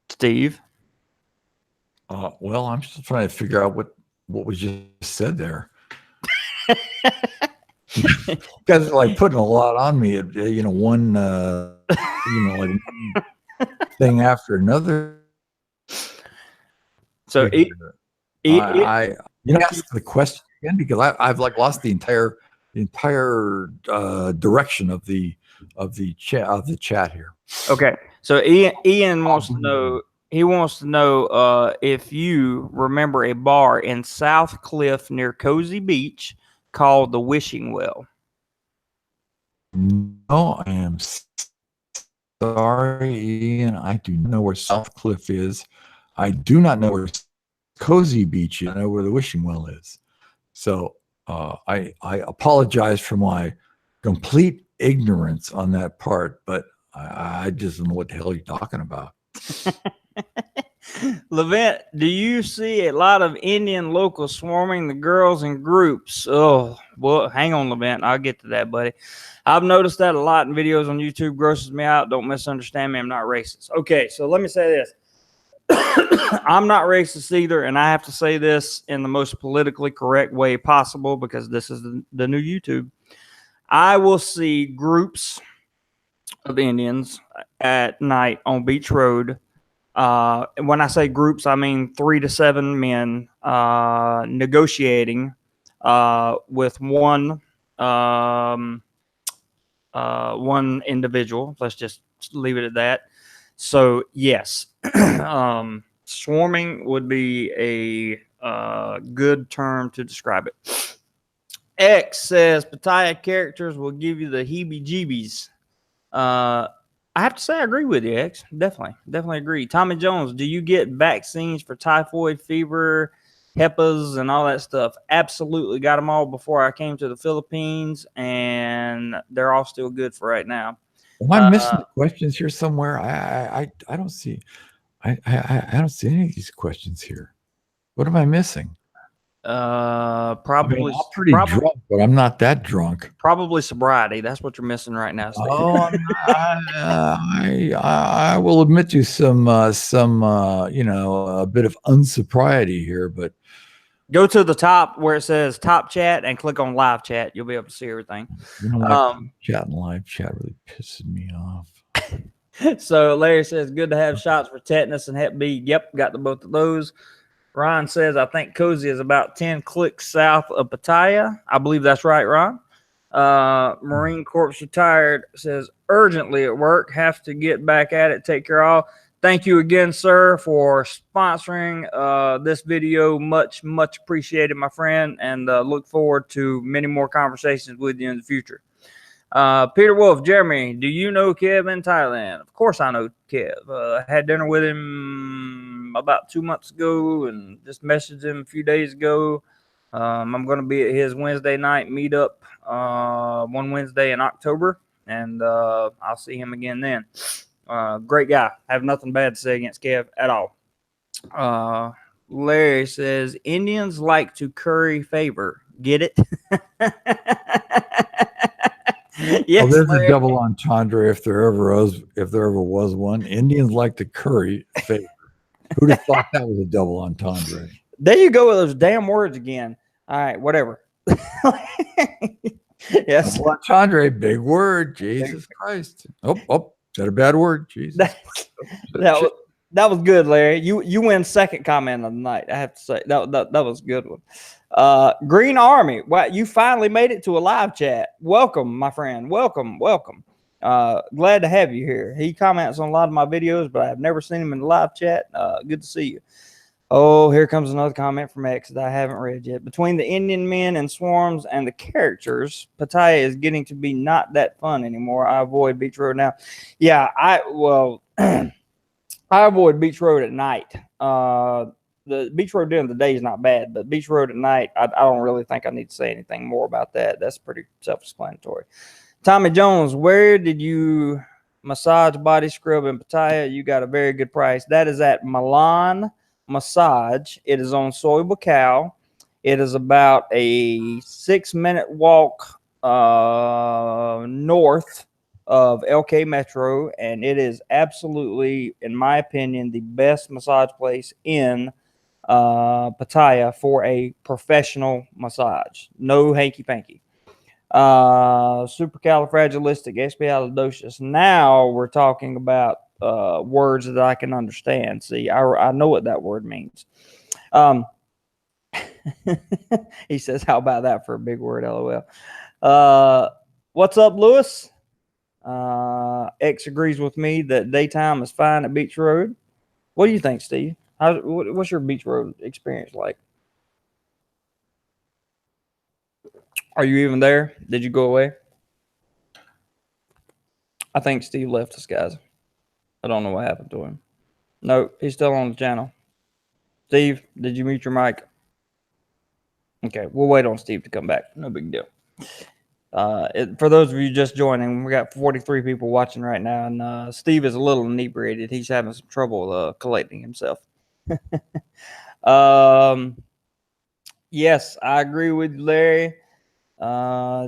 Steve? Well, I'm still trying to figure out what was just said there. You guys are like putting a lot on me, one like thing after another. So I ask the question again because I've like lost the entire direction of the chat here. Okay, so Ian wants to know. He wants to know if you remember a bar in South Cliff near Cozy Beach called the Wishing Well. No, I am Sorry, Ian. I do not know where South Cliff is. I do not know where Cozy Beach is. I know where the wishing well is. So I apologize for my complete ignorance on that part, but I just don't know what the hell you're talking about. Levent, do you see a lot of Indian locals swarming the girls in groups? Oh, well, hang on, Levent. I'll get to that, buddy. I've noticed that a lot in videos on YouTube. Grosses me out. Don't misunderstand me. I'm not racist. Okay, so let me say this. I'm not racist either, and I have to say this in the most politically correct way possible because this is the new YouTube. I will see groups of Indians at night on Beach Road. When I say groups, I mean 3 to 7 men negotiating with one individual. Let's just leave it at that. So yes, swarming would be a good term to describe it. X says Pattaya characters will give you the heebie-jeebies. I have to say I agree with you, X. Definitely agree. Tommy Jones, do you get vaccines for typhoid fever, HEPAs, and all that stuff? Absolutely. Got them all before I came to the Philippines, and they're all still good for right now. Am I missing the questions here somewhere? I don't see I don't see any of these questions here. What am I missing? Probably I'm pretty drunk, but I'm not that drunk. Probably sobriety. That's what you're missing right now, Steve. Oh, I will admit to some a bit of unsobriety here, but go to the top where it says top chat and click on live chat. You'll be able to see everything. You know what? Chat and live chat really pisses me off. So Larry says, good to have shots for tetanus and Hep B. Yep, got the both of those. Ryan says, I think Cozy is about 10 clicks south of Pattaya. I believe that's right, Ron. Marine Corps retired says, urgently at work. Have to get back at it. Take care all. Thank you again, sir, for sponsoring this video. Much appreciated, my friend, and look forward to many more conversations with you in the future. Peter Wolf, Jeremy, do you know Kev in Thailand? Of course I know Kev. I had dinner with him about 2 months ago and just messaged him a few days ago. I'm going to be at his Wednesday night meetup one Wednesday in October, and I'll see him again then. Great guy. I have nothing bad to say against Kev at all. Larry says, Indians like to curry favor. Get it? Yes, well, there's Larry. a double entendre if there ever was one. Indians like to curry favor. Who'd have thought that was a double entendre? There you go with those damn words again. All right, whatever. Yes. Double entendre, big word. Jesus Christ. Oh, said a bad word. Jesus. That was good, Larry. You win second comment of the night. I have to say that was a good one. Green Army, wow, you finally made it to a live chat. Welcome, my friend. Welcome. Glad to have you here. He comments on a lot of my videos, but I've never seen him in the live chat. Good to see you. Oh, here comes another comment from X that I haven't read yet. Between the Indian men and swarms and the characters, Pattaya is getting to be not that fun anymore. I avoid Beach Road now. Yeah, I avoid Beach Road at night. The Beach Road during the day is not bad, but Beach Road at night, I don't really think I need to say anything more about that. That's pretty self-explanatory. Tommy Jones, where did you massage body scrub in Pattaya? You got a very good price. That is at Milan Massage. It is on Soy Bukaw. It is about a 6-minute walk north of LK Metro, and it is absolutely, in my opinion, the best massage place in Pattaya for a professional massage. No hanky-panky. Supercalifragilisticexpialidocious. Now we're talking about words that I can understand. See, I know what that word means. He says, how about that for a big word, LOL. What's up, Lewis? X agrees with me that daytime is fine at Beach Road. What do you think, Steve? What's your Beach Road experience like? Are you even there? Did you go away? I think Steve left us, guys. I don't know what happened to him. Nope, he's still on the channel. Steve, did you mute your mic? Okay, we'll wait on Steve to come back. No big deal. For those of you just joining, we got 43 people watching right now, and Steve is a little inebriated. He's having some trouble collecting himself. Yes, I agree with Larry.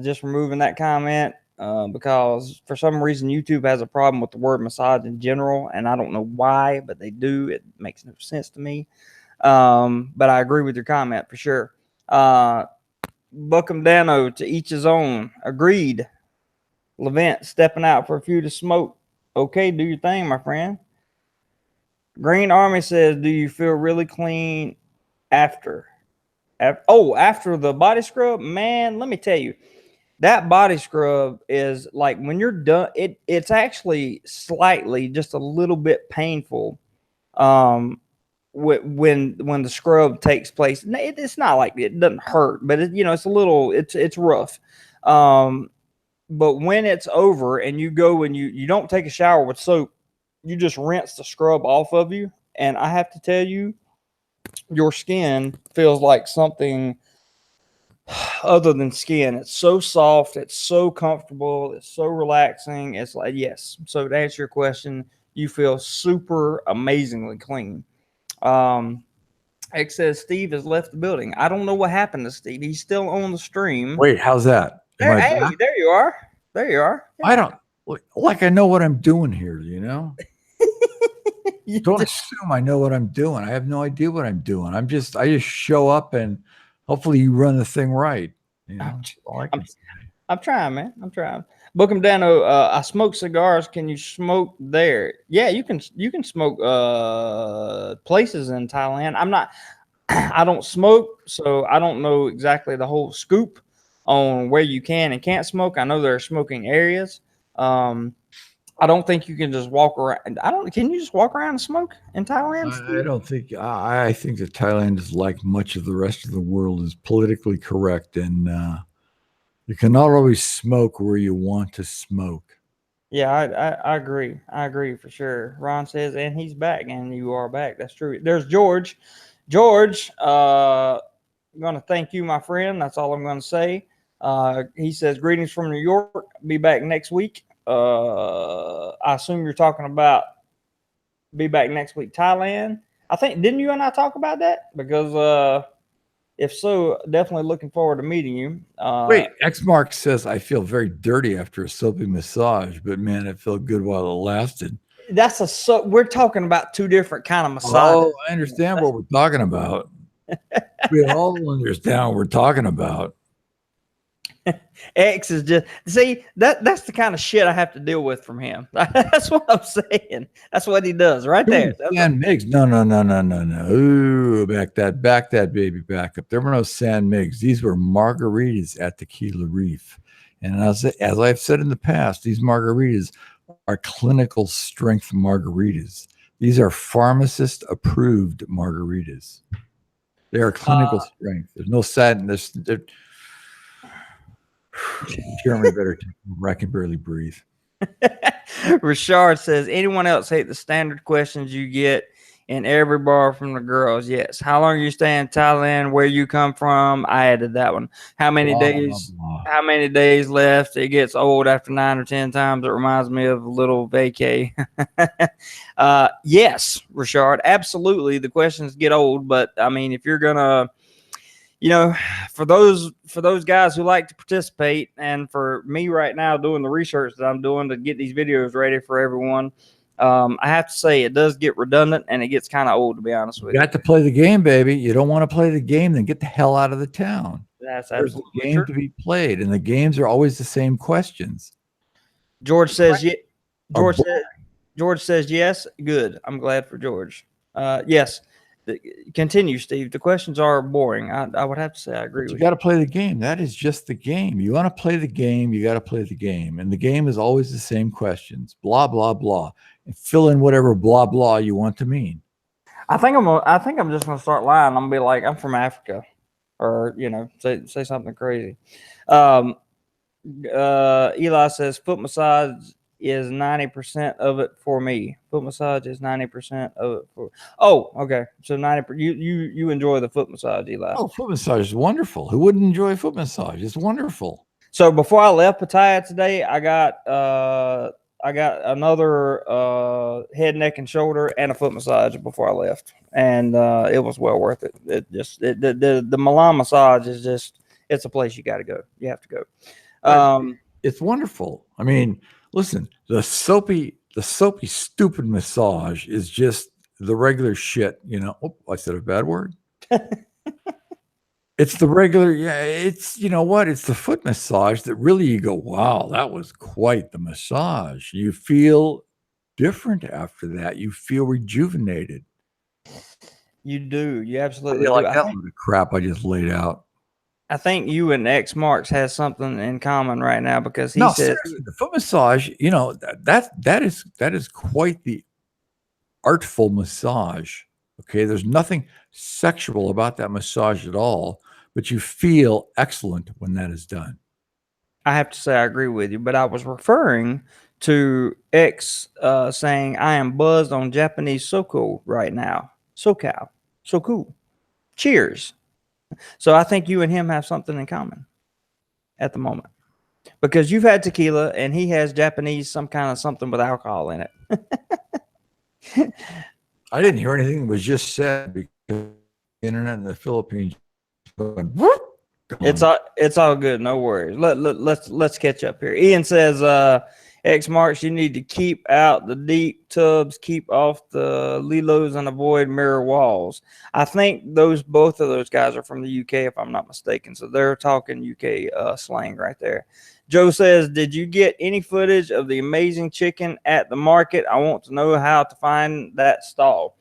Just removing that comment because for some reason YouTube has a problem with the word massage in general, and I don't know why, but they do. It makes no sense to me. But I agree with your comment for sure. Buckham Dano, to each his own. Agreed. Levent stepping out for a few to smoke. Okay, do your thing, my friend. Green Army says, do you feel really clean after the body scrub? Man, let me tell you, that body scrub is like when you're done, it's actually slightly just a little bit painful. When the scrub takes place, it's not like it doesn't hurt, but it's a little, it's rough. But when it's over and you go and you don't take a shower with soap, you just rinse the scrub off of you, and I have to tell you, your skin feels like something other than skin. It's so soft, it's so comfortable, it's so relaxing. It's like, yes. So to answer your question, you feel super amazingly clean. X says Steve has left the building. I don't know what happened to Steve. He's still on the stream. Wait, how's that? There, hey, there you are. There you are. Yeah. I don't like. I know what I'm doing here. You know. Don't assume I know what I'm doing. I have no idea what I'm doing. I just show up and hopefully you run the thing right. You know. I'm trying, man. I'm trying. Bookham Dano, I smoke cigars. Can you smoke there? Yeah, you can smoke places in Thailand. I don't smoke, so I don't know exactly the whole scoop on where you can and can't smoke. I know there are smoking areas. I don't think you can just walk around. Can you just walk around and smoke in Thailand? I don't think. I think that Thailand is like much of the rest of the world, is politically correct, and you cannot always smoke where you want to smoke. Yeah, I agree. I agree for sure. Ron says, and he's back, and you are back. That's true. There's George. George, I'm going to thank you, my friend. That's all I'm going to say. He says, greetings from New York. Be back next week. I assume you're talking about be back next week, Thailand. I think, didn't you and I talk about that? Because if so, definitely looking forward to meeting you. Wait, X Mark says, I feel very dirty after a soapy massage, but man, it felt good while it lasted. We're talking about two different kind of massages. Oh, I understand what we're talking about. We all understand what we're talking about. X is just, see, that's the kind of shit I have to deal with from him. That's what I'm saying. That's what he does right there. Sand Migs. No. Ooh, back that baby back up. There were no Sand Migs. These were margaritas at Tequila Reef. And as I've said in the past, these margaritas are clinical strength margaritas. These are pharmacist approved margaritas. They are clinical strength. There's no sadness. Jeremy better take I can barely breathe. Richard says, anyone else hate the standard questions you get in every bar from the girls? Yes. How long you stay in Thailand? Where you come from? I added that one. How many days? How many days left? It gets old after 9 or 10 times. It reminds me of a little vacay. Yes, Richard, absolutely. The questions get old, but I mean, if you're gonna, for those guys who like to participate, and for me right now doing the research that I'm doing to get these videos ready for everyone, I have to say it does get redundant and it gets kind of old, to be honest with you. You got to play the game, baby. You don't want to play the game, then get the hell out of the town. That's There's a game to be played, and the games are always the same questions. George says, yeah. George says yes. Good. I'm glad for George. Yes. Continue, Steve. The questions are boring. I would have to say I agree with you. You got to play the game. That is just the game. You want to play the game, you got to play the game. And the game is always the same questions. Blah, blah, blah. And fill in whatever blah, blah you want to mean. I think I'm just gonna start lying. I'm gonna be like, I'm from Africa, or say something crazy. Eli says foot massage is 90% of it for me. Foot massage is 90% of it for. Oh, okay. So 90. You enjoy the foot massage, Eli. Oh, foot massage is wonderful. Who wouldn't enjoy foot massage? It's wonderful. So before I left Pattaya today, I got another head, neck, and shoulder and a foot massage before I left, and it was well worth it. The Milan massage is just, it's a place you got to go. You have to go. It's wonderful. I mean, listen, the soapy stupid massage is just the regular shit. You know, oh, I said a bad word. It's the regular, yeah. It's, you know what? It's the foot massage that really you go, wow, that was quite the massage. You feel different after that. You feel rejuvenated. You do. You absolutely do. Like that load of crap I just laid out. I think you and X Marks has something in common right now, because he said the foot massage, you know, that is quite the artful massage. Okay, there's nothing sexual about that massage at all, but you feel excellent when that is done. I have to say I agree with you, but I was referring to X saying I am buzzed on Japanese SoCo right now. SoCal. So cool. Cheers. So I think you and him have something in common at the moment, because you've had tequila and he has Japanese, some kind of something with alcohol in it. I didn't hear anything that was just said because the internet in the Philippines. It's all good. No worries. Let's catch up here. Ian says, X Marks, you need to keep out the deep tubs, keep off the lilos, and avoid mirror walls. I think both of those guys are from the UK, if I'm not mistaken. So they're talking UK slang right there. Joe says, did you get any footage of the amazing chicken at the market? I want to know how to find that stall.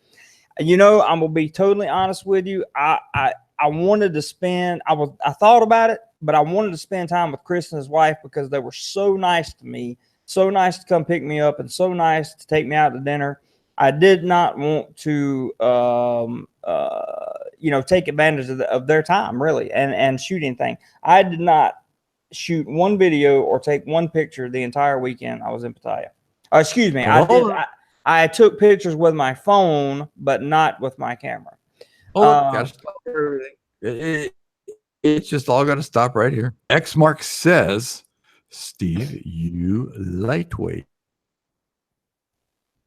You know, I'm gonna be totally honest with you. I wanted to spend, I thought about it, but I wanted to spend time with Chris and his wife, because they were so nice to me, so nice to come pick me up, and so nice to take me out to dinner. I did not want to, take advantage of their time, really, and shooting thing. I did not shoot one video or take one picture the entire weekend I was in Pattaya. Excuse me, I took pictures with my phone, but not with my camera. Gotta stop everything. It's just all got to stop right here. X Mark says, Steve, you lightweight.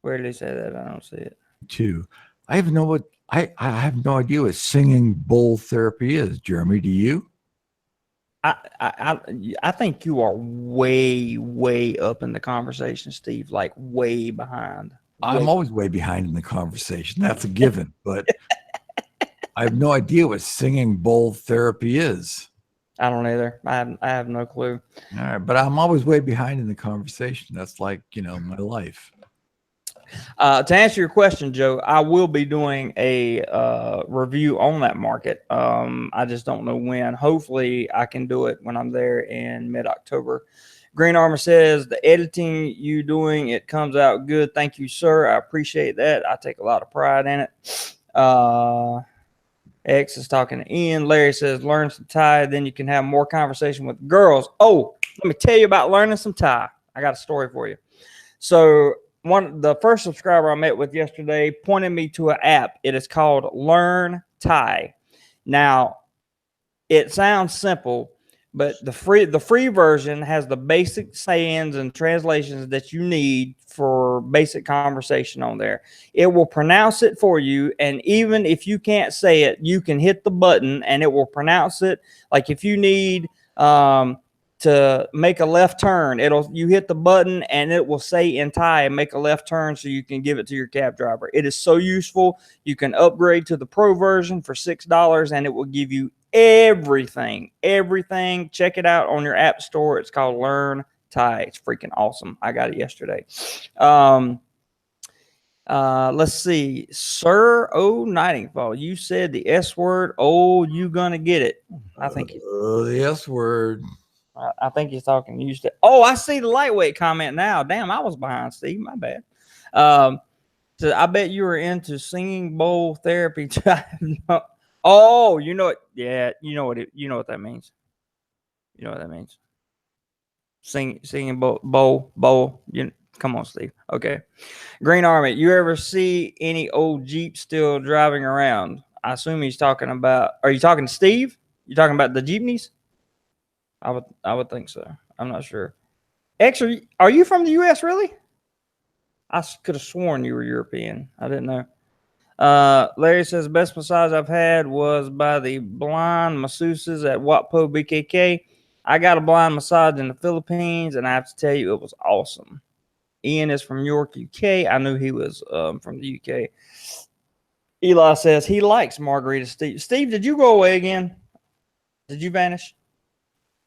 Where did he say that? I don't see it. Too. I have no idea what singing bowl therapy is. Jeremy, do you? I think you are way up in the conversation, Steve. Like way behind. I'm always way behind in the conversation. That's a given. But I have no idea what singing bowl therapy is. I don't either. I have no clue. All right, but I'm always way behind in the conversation. That's like, my life. To answer your question, Joe, I will be doing a review on that market. I just don't know when. Hopefully, I can do it when I'm there in mid-October. Green Armor says, the editing you doing, it comes out good. Thank you, sir. I appreciate that. I take a lot of pride in it. X is talking to Ian. Larry says, learn some Thai, then you can have more conversation with girls. Oh, let me tell you about learning some Thai. I got a story for you. So the first subscriber I met with yesterday pointed me to an app. It is called Learn Thai. Now, it sounds simple, but the free version has the basic sayings and translations that you need for basic conversation on there. It will pronounce it for you, and even if you can't say it, you can hit the button and it will pronounce it. Like if you need to make a left turn, you hit the button and it will say in Thai, make a left turn, so you can give it to your cab driver. It is so useful. You can upgrade to the pro version for $6 and it will give you everything. Check it out on your app store. It's called Learn Thai. It's freaking awesome. I got it yesterday. Let's see. Sir O Nightingale, you said the S word. Oh, you gonna get it. I think the S word. I think he's talking used to. Oh, I see the lightweight comment now. Damn, I was behind, Steve. My bad. So I bet you were into singing bowl therapy. Oh, you know it. Yeah, you know what that means. You know what that means. Singing bowl. Come on, Steve. Okay. Green Army, you ever see any old Jeep still driving around? I assume he's talking about. Are you talking to Steve? You talking about the Jeepneys? I would think so. I'm not sure. X, are you from the U.S. really? I could have sworn you were European. I didn't know. Larry says best massage I've had was by the blind masseuses at Watpo BKK. I got a blind massage in the Philippines, and I have to tell you, it was awesome. Ian is from York, UK. I knew he was from the UK. Eli says he likes margarita. Steve, did you go away again? Did you vanish?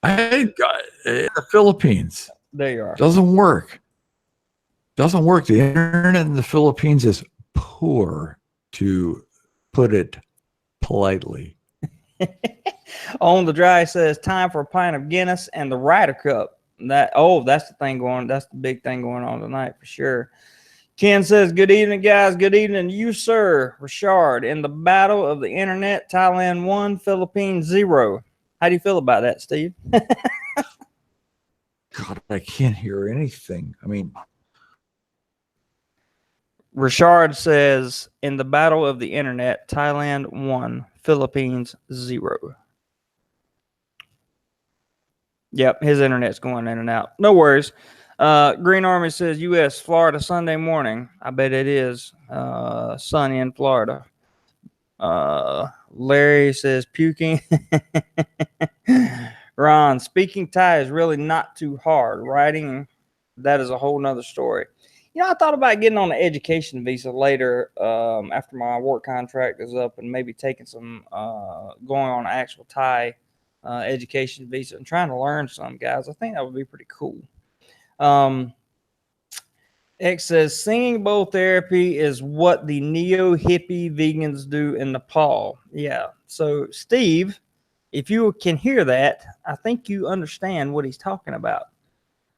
I got in the Philippines. There you are. Doesn't work. Doesn't work. The internet in the Philippines is poor, to put it politely. On the Dry says time for a pint of Guinness and the Ryder Cup. That's the thing going. That's the big thing going on tonight for sure. Ken says, good evening, guys. Good evening to you, sir. Richard, in the battle of the internet, Thailand 1, Philippines 0. How do you feel about that, Steve? God, I can't hear anything. I mean, Richard says, in the battle of the internet, Thailand 1, Philippines 0. Yep, his internet's going in and out. No worries. Green Army says, U.S., Florida, Sunday morning. I bet it is sunny in Florida. Larry says, puking. Ron, speaking Thai is really not too hard. Writing, that is a whole nother story. You know, I thought about getting on an education visa later after my work contract is up and maybe taking some, going on an actual Thai education visa and trying to learn some, guys. I think that would be pretty cool. X says singing bowl therapy is what the neo-hippie vegans do in Nepal. Yeah. So, Steve, if you can hear that, I think you understand what he's talking about.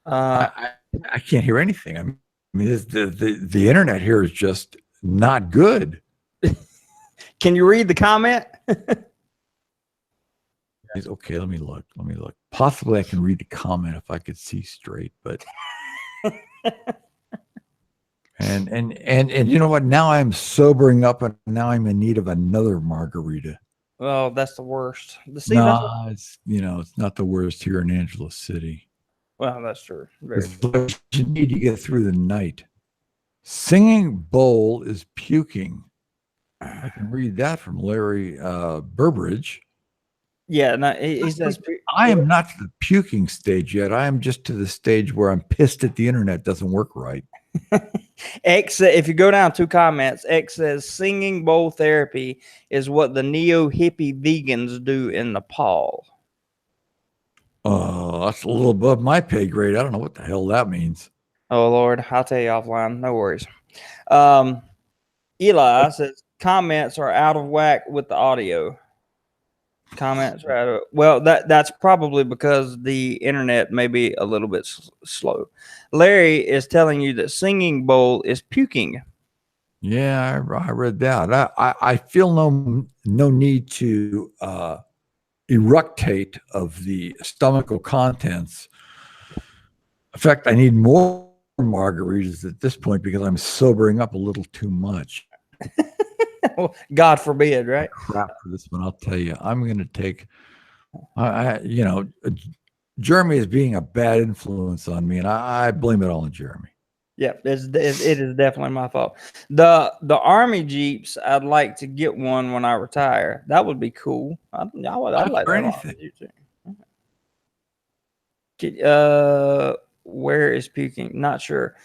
I can't hear anything. I mean, the internet here is just not good. Can you read the comment? Okay, let me look. Possibly I can read the comment if I could see straight, but and you know what? Now I'm sobering up, and now I'm in need of another margarita. Oh, that's the worst. It's not the worst here in Angeles City. Well, that's true. Very true. What you need to get through the night. Singing bowl is puking. I can read that from Larry Burbridge. Yeah, no, he says I am not to the puking stage yet. I am just to the stage where I'm pissed that the internet doesn't work right. X, if you go down 2 comments, X says singing bowl therapy is what the neo-hippie vegans do in Nepal. Oh, that's a little above my pay grade. I don't know what the hell that means. Oh, Lord. I'll tell you offline. No worries. Eli says comments are out of whack with the audio. Comments are out of, well, that's probably because the internet may be a little bit slow. Larry is telling you that singing bowl is puking. Yeah, I read that. I feel no need to eructate of the stomachal contents. In fact, I need more margaritas at this point because I'm sobering up a little too much. Well, God forbid, right? Crap for this one, I'll tell you. I'm going to take, Jeremy is being a bad influence on me, and I blame it all on Jeremy. Yeah, it is definitely my fault. The Army Jeeps, I'd like to get one when I retire. That would be cool. I'd like that anything. Where is puking? Not sure.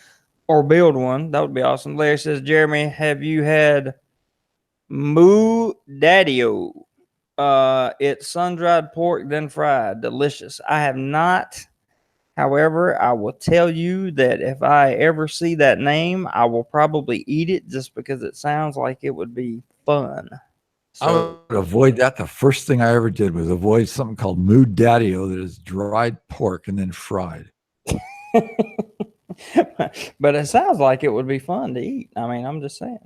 Or build one. That would be awesome. Larry says, Jeremy, have you had Moo Daddy-O? It's sun-dried pork, then fried. Delicious. I have not. However, I will tell you that if I ever see that name, I will probably eat it just because it sounds like it would be fun. So, I would avoid that. The first thing I ever did was avoid something called Moo Daddy-O that is dried pork and then fried. But it sounds like it would be fun to eat. I mean, I'm just saying.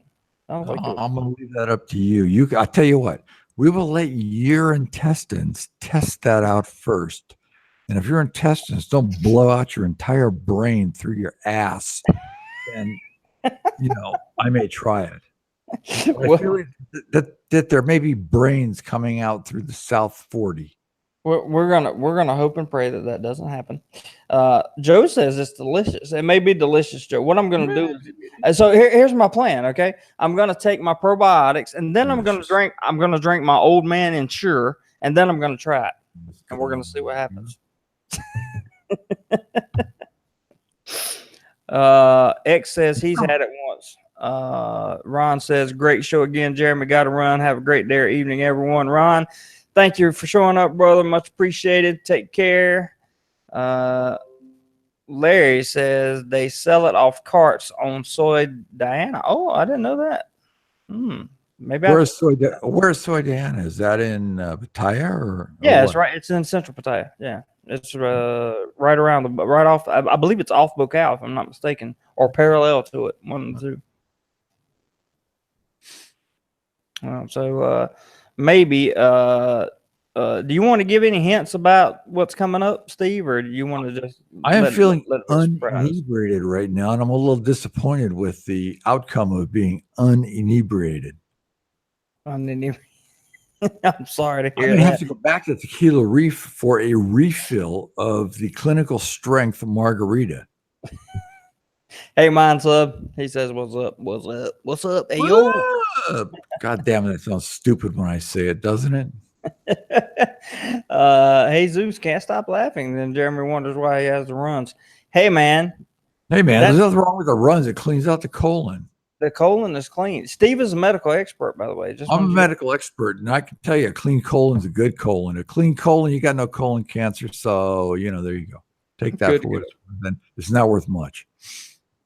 I'm going to leave that up to you. I'll tell you what. We will let your intestines test that out first. And if your intestines don't blow out your entire brain through your ass, then, I may try it. But I feel that there may be brains coming out through the South 40. We're gonna hope and pray that doesn't happen. Joe says it's delicious. It may be delicious, Joe. What I'm gonna do is, so here's my plan. Okay, I'm gonna take my probiotics, and then I'm gonna drink my old man Ensure, and then I'm gonna try it, and we're gonna see what happens. X says he's had it once. Ron says great show again, Jeremy. Got to run. Have a great day or evening, everyone. Ron, thank you for showing up, brother. Much appreciated. Take care. Larry says they sell it off carts on Soy Diana. Oh, I didn't know that. Maybe where's Soy Diana? Is that in Pattaya or? Yeah, it's right. It's in Central Pattaya. Yeah, it's right around right off. I believe it's off Bocao, if I'm not mistaken, or parallel to it. One of the two. So maybe. Do you want to give any hints about what's coming up, Steve, or do you want to just? I am feeling uninebriated right now, and I'm a little disappointed with the outcome of being uninebriated. I'm sorry to hear that. I'm going to have to go back to Tequila Reef for a refill of the clinical strength margarita. Hey, Mind Sub. He says, "What's up? What's up? What's up? Hey, yo!" God damn it! That sounds stupid when I say it, doesn't it? Hey, Zeus can't stop laughing. Then Jeremy wonders why he has the runs. Hey, man. There's nothing wrong with the runs. It cleans out the colon. The colon is clean. Steve is a medical expert, by the way. I'm a medical expert, and I can tell you a clean colon is a good colon. A clean colon, you got no colon cancer. So, there you go. Take that for what it's worth. Then it's not worth much.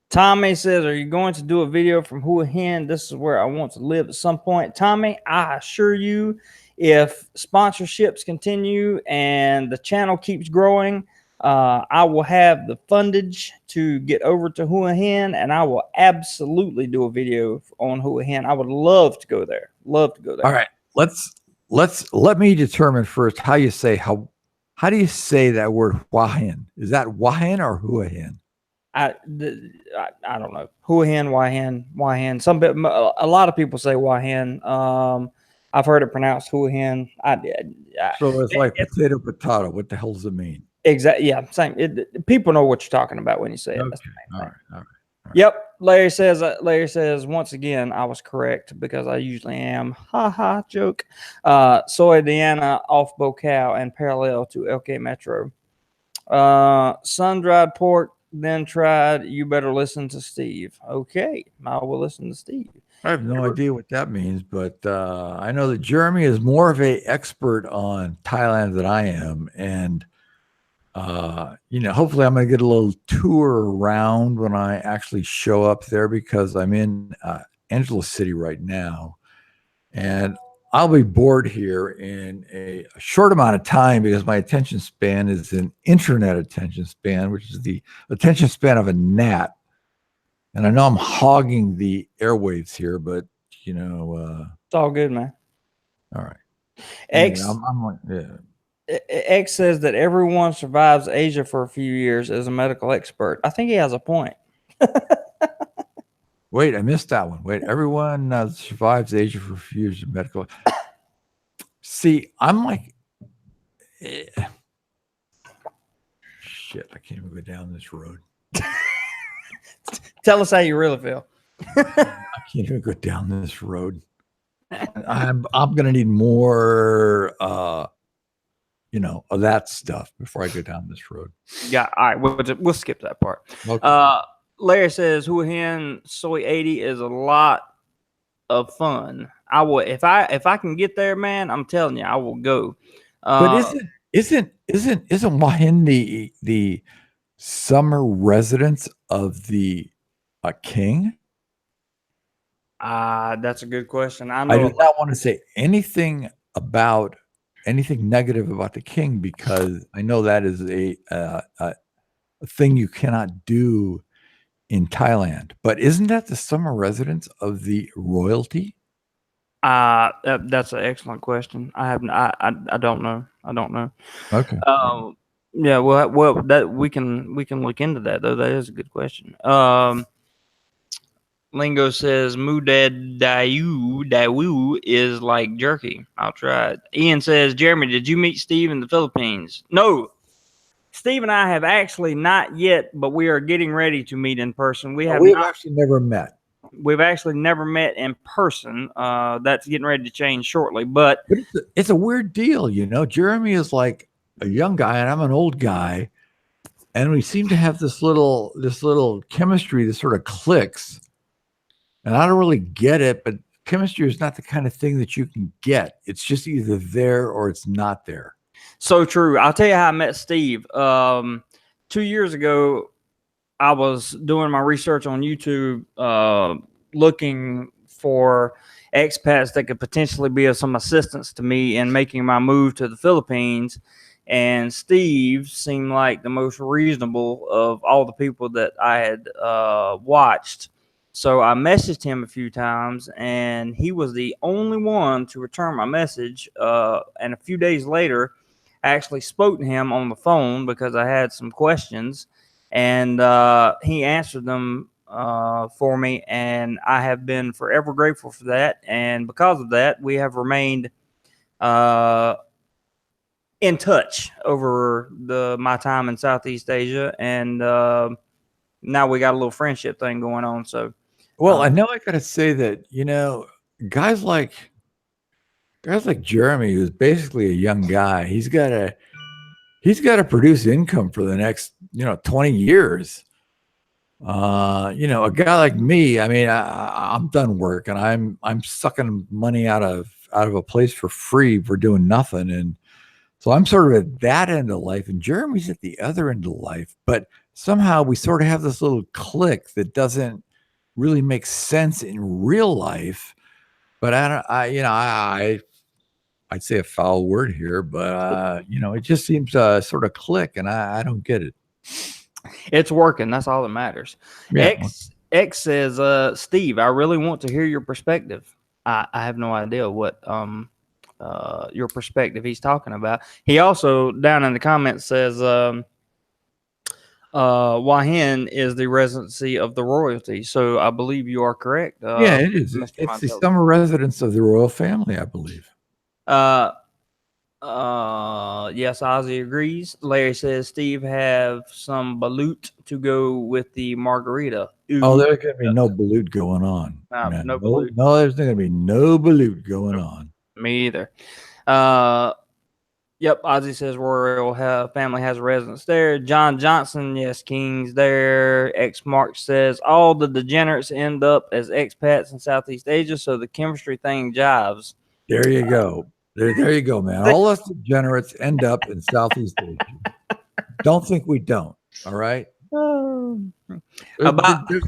Tommy says, are you going to do a video from Hua Hin? This is where I want to live at some point. Tommy, I assure you, if sponsorships continue and the channel keeps growing, I will have the fundage to get over to Hua Hin, and I will absolutely do a video on Hua Hin. I would love to go there. Love to go there. All right, let me determine first how do you say that word Hua Hin? Is that Hua Hin or Hua Hin? I don't know. Hua Hin, Hua Hin, Hua Hin. A lot of people say Hua Hin. I've heard it pronounced Hua Hin. So it's like potato. What the hell does it mean? Exactly. Yeah. Same. People know what you're talking about when you say it. Okay. All right. Yep. Larry says once again, I was correct because I usually am. Ha ha. Joke. Soy Diana off Bocao and parallel to LK Metro. Sun-dried pork, then tried. You better listen to Steve. Okay. I will listen to Steve. I have no idea what that means, but I know that Jeremy is more of an expert on Thailand than I am. And, hopefully I'm going to get a little tour around when I actually show up there, because I'm in Angela City right now. And I'll be bored here in a short amount of time because my attention span is an internet attention span, which is the attention span of a gnat. And I know I'm hogging the airwaves here, but it's all good, man. All right. X says that everyone survives Asia for a few years as a medical expert. I think he has a point. Wait, I missed that one. Wait, everyone survives Asia for a few years as medical. See, I'm like, shit, I can't even go down this road. Tell us how you really feel. I can't even go down this road. I'm going to need more, of that stuff before I go down this road. Yeah. All right. We'll skip that part. Okay. Larry says Hua Hin Soy 80 is a lot of fun. I will, if I can get there, man, I'm telling you, I will go. But isn't Hua Hin the summer residence of the king? That's a good question. I do not want to say anything negative about the king, because I know that is a thing you cannot do in Thailand. But isn't that the summer residence of the royalty? That's an excellent question. I don't know. Okay. Yeah, well, that we can look into that though. That is a good question. Lingo says Moodad Daewoo is like jerky. I'll try it. Ian says, Jeremy, did you meet Steve in the Philippines? No. Steve and I have actually not yet, but we are getting ready to meet in person. We have We've not. actually never met. We've actually never met in person. That's getting ready to change shortly. But It's a weird deal, you know. Jeremy is like a young guy, and I'm an old guy, and we seem to have this little chemistry that sort of clicks. And I don't really get it, but chemistry is not the kind of thing that you can get. It's just either there or it's not there. so true. I'll tell you how I met Steve. 2 years ago, I was doing my research on YouTube, looking for expats that could potentially be of some assistance to me in making my move to the Philippines. And Steve seemed like the most reasonable of all the people that I had watched. So I messaged him a few times, and he was the only one to return my message. And a few days later, I actually spoke to him on the phone because I had some questions, and he answered them for me, and I have been forever grateful for that. And because of that, we have remained in touch over my time in Southeast Asia, and now we got a little friendship thing going on. So, Well, I know I got to say that, guys like Jeremy, who's basically a young guy, he's got to produce income for the next 20 years. A guy like me, I mean, I'm done work, and I'm sucking money out of a place for free for doing nothing. And so I'm sort of at that end of life, and Jeremy's at the other end of life. But somehow we sort of have this little click that doesn't really make sense in real life. But I'd say a foul word here, but it just seems sort of click, and I don't get it. it's working. That's all that matters. Yeah. X says, Steve, I really want to hear your perspective. I have no idea what your perspective he's talking about. He also down in the comments says Wahin is the residency of the royalty. So I believe you are correct. Yeah, it is. Mr. It's the Montelli. summer residence of the royal family, I believe. Yes, Ozzy agrees. Larry says Steve have some balut to go with the margarita. Ooh. Oh, there's gonna be no balut going on. No balut. No, there's gonna be no balut going on. Me either. Yep, Ozzy says royal family has a residence there. John Johnson, yes, King's there. X Mark says all the degenerates end up as expats in Southeast Asia, so the chemistry thing jives. There you go. There you go, man. All us degenerates end up in Southeast Asia. Don't think we don't. All right. There's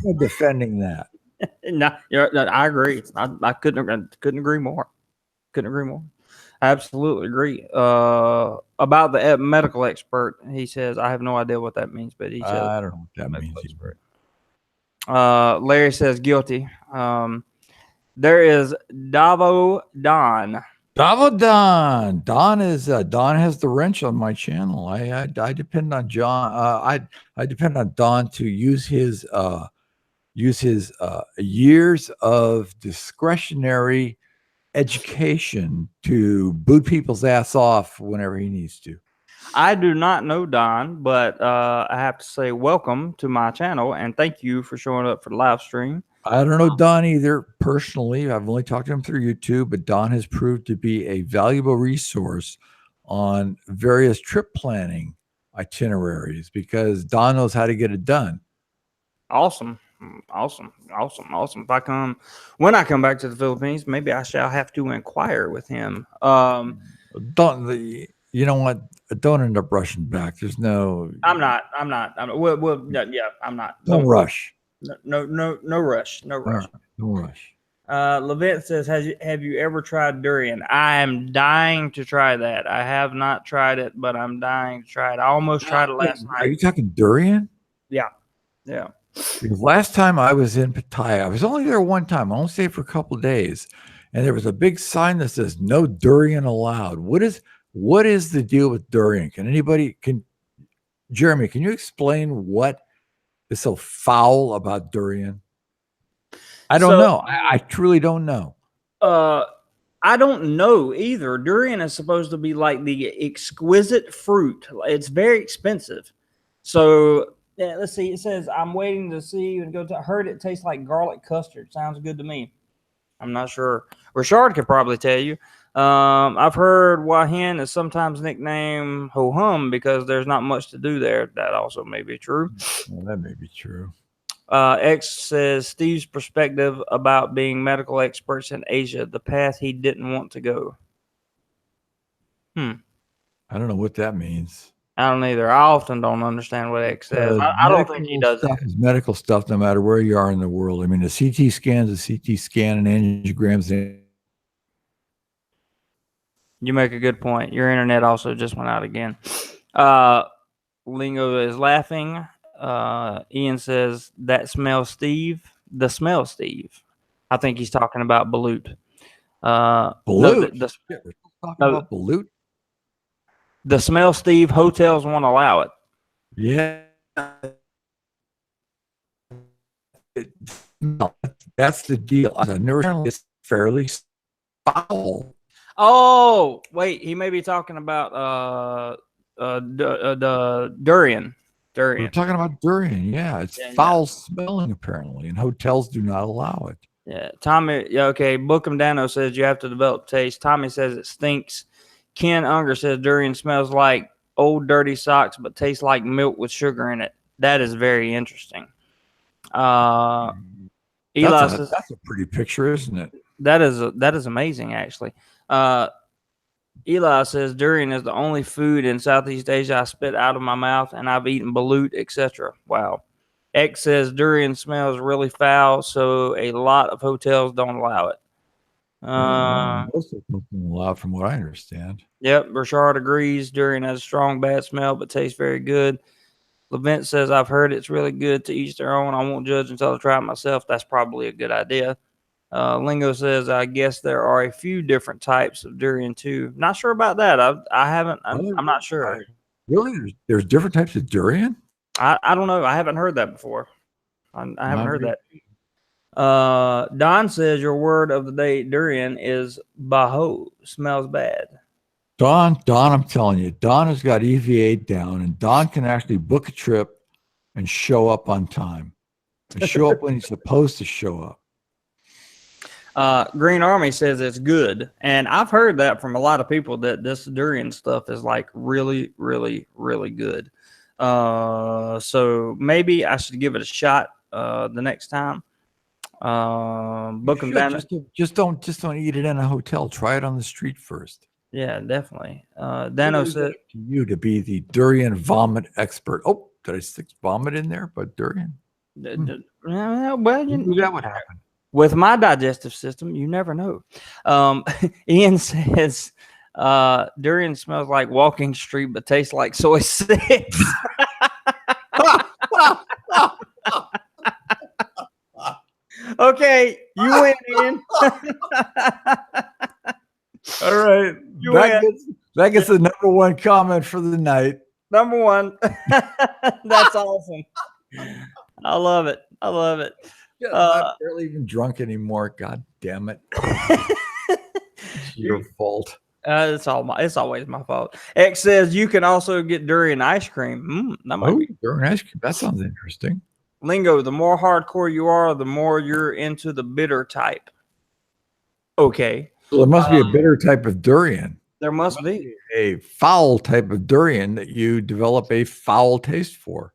no defending that. No, I agree. I couldn't agree more. Couldn't agree more. I absolutely agree. About the medical expert, he says, I have no idea what that means, but he says, I don't know what that means. Larry says guilty. There is Davo Don. Davo Don. Don has the wrench on my channel. I depend on John. I depend on Don to use his years of discretionary education to boot people's ass off whenever he needs to. I do not know Don, but I have to say welcome to my channel and thank you for showing up for the live stream. I don't know Don either personally. I've only talked to him through YouTube, but Don has proved to be a valuable resource on various trip planning itineraries because Don knows how to get it done. Awesome. When I come back to the Philippines, maybe I shall have to inquire with him. You know what? Don't end up rushing back. There's no. I'm not. Yeah, I'm not. Don't rush. No rush. No rush. No rush. Levette says, have you ever tried durian? I am dying to try that. I have not tried it, but I'm dying to try it. I almost tried it last night. Are you talking durian? Yeah. Because last time I was in Pattaya, I was only there one time. I only stayed for a couple of days, and there was a big sign that says "No durian allowed." What is the deal with durian? Can Jeremy, can you explain what is so foul about durian? I don't know. I truly don't know. I don't know either. Durian is supposed to be like the exquisite fruit. It's very expensive. So yeah, let's see. It says I'm waiting to see and go to. I heard it tastes like garlic custard. Sounds good to me. I'm not sure. Richard could probably tell you. I've heard Wahin is sometimes nicknamed Ho Hum because there's not much to do there. That also may be true. Well, that may be true. X says Steve's perspective about being medical experts in Asia, the path he didn't want to go. I don't know what that means. I don't either. I often don't understand what X says. I don't think he does. Stuff is medical stuff, no matter where you are in the world. I mean, a CT scan is a CT scan, and angiograms. You make a good point. Your internet also just went out again. Lingo is laughing. Ian says that smells Steve. The smell Steve. I think he's talking about balut. Balut. About balut. The smell Steve. Hotels won't allow it. Yeah. No, that's the deal. It's fairly foul. Oh, wait. He may be talking about the durian. We're talking about durian. Yeah, it's foul smelling apparently, and hotels do not allow it. Yeah, Tommy. Yeah, okay. Bookham Dano says you have to develop taste. Tommy says it stinks. Ken Unger says durian smells like old dirty socks, but tastes like milk with sugar in it. That is very interesting. Eli says that's a pretty picture, isn't it? That is amazing, actually. Eli says durian is the only food in Southeast Asia I spit out of my mouth, and I've eaten balut, etc. Wow. X says durian smells really foul, so a lot of hotels don't allow it. Most of them don't allow, from what I understand. Yep, Richard agrees. Durian has a strong bad smell, but tastes very good. Levent says I've heard it's really good. To each their own. I won't judge until I try it myself. That's probably a good idea. Lingo says, I guess there are a few different types of durian too. Not sure about that. I haven't. I'm not sure. Really? There's different types of durian? I don't know. I haven't heard that before. I haven't heard that. Don says your word of the day, durian, is baho. Smells bad. Don, I'm telling you, Don has got EVA down, and Don can actually book a trip and show up on time. And show up when he's supposed to show up. Green Army says it's good, and I've heard that from a lot of people that this durian stuff is like really, really, really good. So maybe I should give it a shot the next time. Book them down. Just don't eat it in a hotel. Try it on the street first. Yeah, definitly. Dano said to you to be the durian vomit expert. Oh, did I stick vomit in there? But durian. Well, that would happen. With my digestive system, you never know. Ian says durian smells like walking street, but tastes like soy 6. Okay, you win, Ian. All right. That gets the number one comment for the night. Number one. That's awesome. I love it. I'm not barely even drunk anymore. God damn it. It's your fault. It's always my fault. X says you can also get durian ice cream. Durian ice cream. That sounds interesting. Lingo, the more hardcore you are, the more you're into the bitter type. Okay. So there must be a bitter type of durian. There must be a foul type of durian that you develop a foul taste for.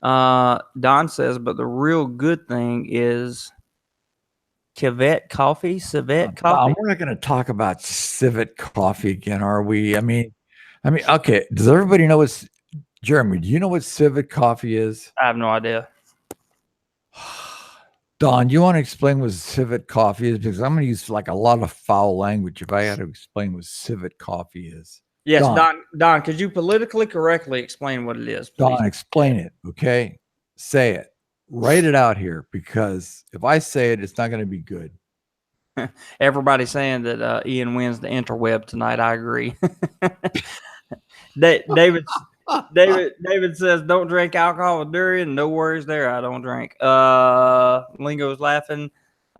Don says, but the real good thing is civet coffee. We're not going to talk about civet coffee again, are we? I mean, okay. Does everybody know what Jeremy? Do you know what civet coffee is? I have no idea. Don, you want to explain what civet coffee is? Because I'm going to use like a lot of foul language if I had to explain what civet coffee is. Yes, Don, could you politically correctly explain what it is, please? Don, explain it, okay? Say it. Write it out here, because if I say it, it's not going to be good. Everybody's saying that Ian wins the interweb tonight. I agree. David David says, don't drink alcohol with durian. No worries there. I don't drink. Lingo's laughing.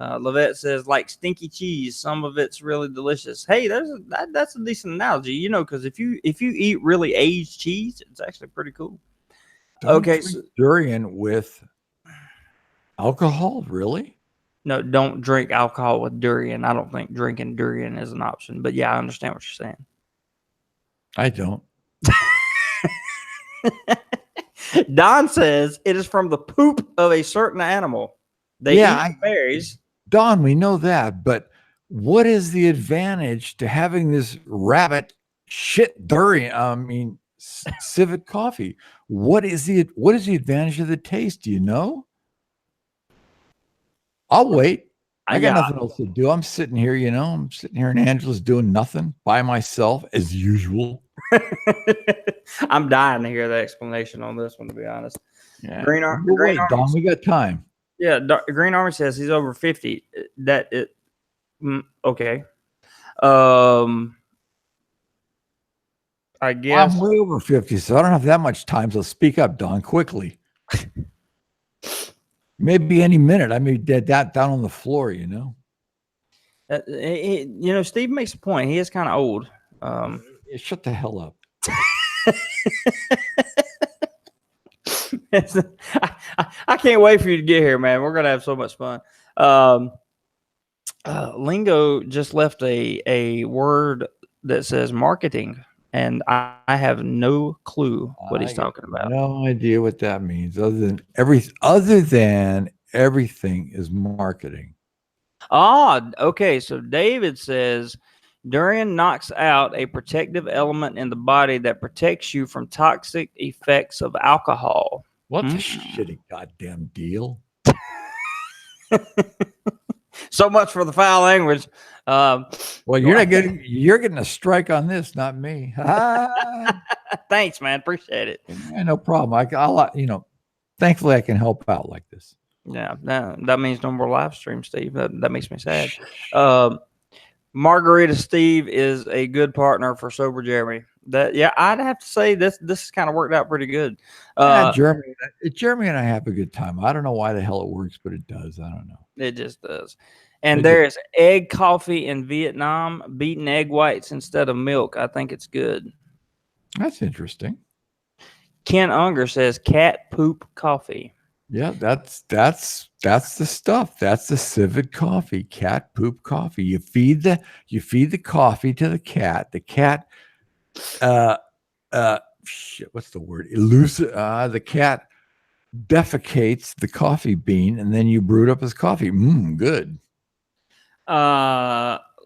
Levette says, like stinky cheese. Some of it's really delicious. Hey, that's a decent analogy, you know, because if you eat really aged cheese, it's actually pretty cool. Don't drink durian with alcohol, really? No, don't drink alcohol with durian. I don't think drinking durian is an option. But yeah, I understand what you're saying. I don't. Don says it is from the poop of a certain animal. They eat berries. Don, we know that, but what is the advantage to having this rabbit shit durian? I mean, civet coffee. What is the advantage of the taste? Do you know? I'll wait. I got nothing else to do. I'm sitting here, you know. I'm sitting here in Angela's doing nothing by myself as usual. I'm dying to hear the explanation on this one, to be honest. Yeah. Green Army, Don, we got time. Yeah, Green Army says he's over 50. Okay. I guess I'm way over 50, so I don't have that much time. So speak up, Don, quickly. Maybe any minute I may be dead down on the floor, you know. You know, Steve makes a point. He is kind of old. Shut the hell up. I can't wait for you to get here, man. We're gonna have so much fun. Lingo just left a word that says marketing, and I have no clue what he's talking about. No idea what that means, other than everything is marketing. Okay. So David says durian knocks out a protective element in the body that protects you from toxic effects of alcohol. What the shitty goddamn deal? So much for the foul language. Well, you're getting a strike on this, not me. Thanks, man. Appreciate it. Yeah, no problem. I'll you know, thankfully I can help out like this. Yeah, that means no more live stream, Steve. That makes me sad. Margarita Steve is a good partner for Sober Jeremy. I'd have to say this has kind of worked out pretty good. Jeremy and I have a good time. I don't know why the hell it works, but it does. I don't know. It just does. And there's egg coffee in Vietnam, beaten egg whites instead of milk. I think it's good. That's interesting. Ken Unger says cat poop coffee. Yeah, that's the stuff. That's the civet coffee, cat poop coffee. You feed the coffee to the cat. The cat, what's the word? The cat defecates the coffee bean, and then you brew it up as coffee. Good.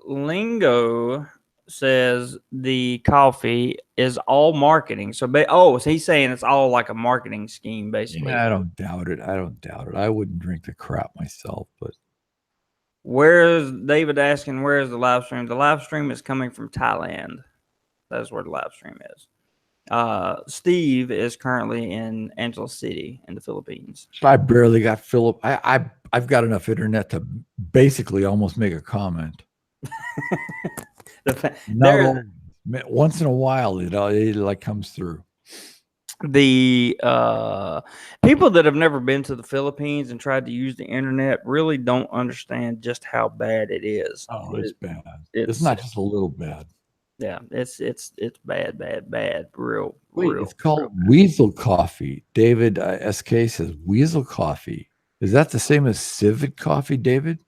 Lingo says the coffee is all marketing. So he's saying it's all like a marketing scheme, basically. Yeah, I don't doubt it. I wouldn't drink the crap myself, but where's David asking, where's the live stream? The live stream is coming from Thailand. That's where the live stream is. Steve is currently in Angela City in the Philippines. I barely got Philip. I've got enough internet to basically almost make a comment. Once in a while it like comes through. The people that have never been to the Philippines and tried to use the internet really don't understand just how bad it is. Oh, it's bad. It's not just a little bad. Yeah, it's bad. Real. It's called Weasel Coffee. David SK says Weasel Coffee. Is that the same as civet coffee, David?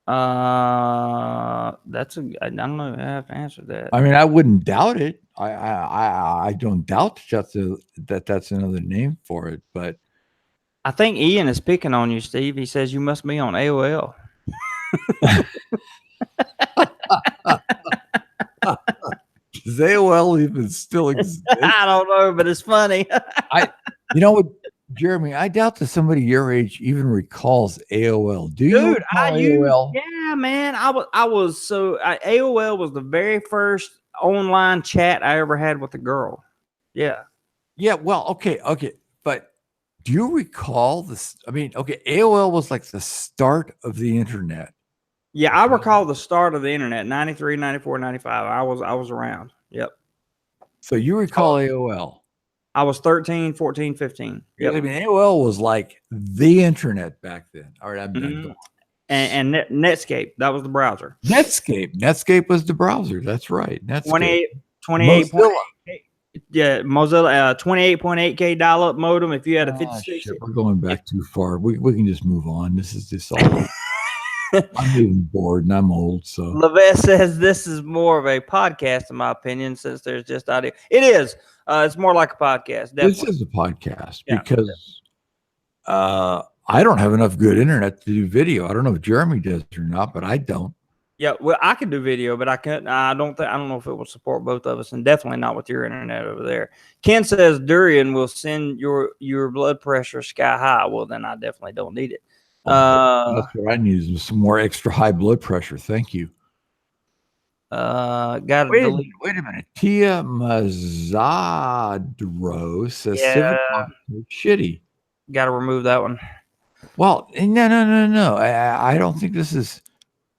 I don't know if I have to answer that. I mean, I wouldn't doubt it. I don't doubt that's another name for it, but I think Ian is picking on you, Steve. He says you must be on AOL. Does AOL even still exist? I don't know, but it's funny. You know what, Jeremy? I doubt that somebody your age even recalls AOL. Do you? Dude, AOL? Yeah, man. AOL was the very first online chat I ever had with a girl. Yeah. Yeah. Well, okay. But do you recall this? I mean, okay, AOL was like the start of the internet. Yeah, I recall the start of the internet, 93, 94, 95. I was around. Yep. So you recall AOL? I was 13, 14, 15. Yeah, Yep. I mean, AOL was like the internet back then. All right, I'm done. Mhm. Go on. And Netscape, that was the browser. Netscape was the browser. That's right. Netscape. 28.8. Mozilla. Yeah, Mozilla 28.8K dial-up modem. If you had a Ah, 56, shit, we're going back too far. We can just move on. This is just all. I'm even bored and I'm old. So Levette says this is more of a podcast, in my opinion, since there's just audio. It is. It's more like a podcast. Definitely. this is a podcast Yeah. because I don't have enough good internet to do video. I don't know if Jeremy does or not, but I don't. Yeah, well, I could do video, but I couldn't. I don't know if it will support both of us, and definitely not with your internet over there. Ken says durian will send your blood pressure sky high. Well, then I definitely don't need it. That's what I need is some more extra high blood pressure. Thank you. Got to delete. Wait a minute. Tia Mazzadro says civic officer shitty. Got to remove that one. Well, no. I don't think this is.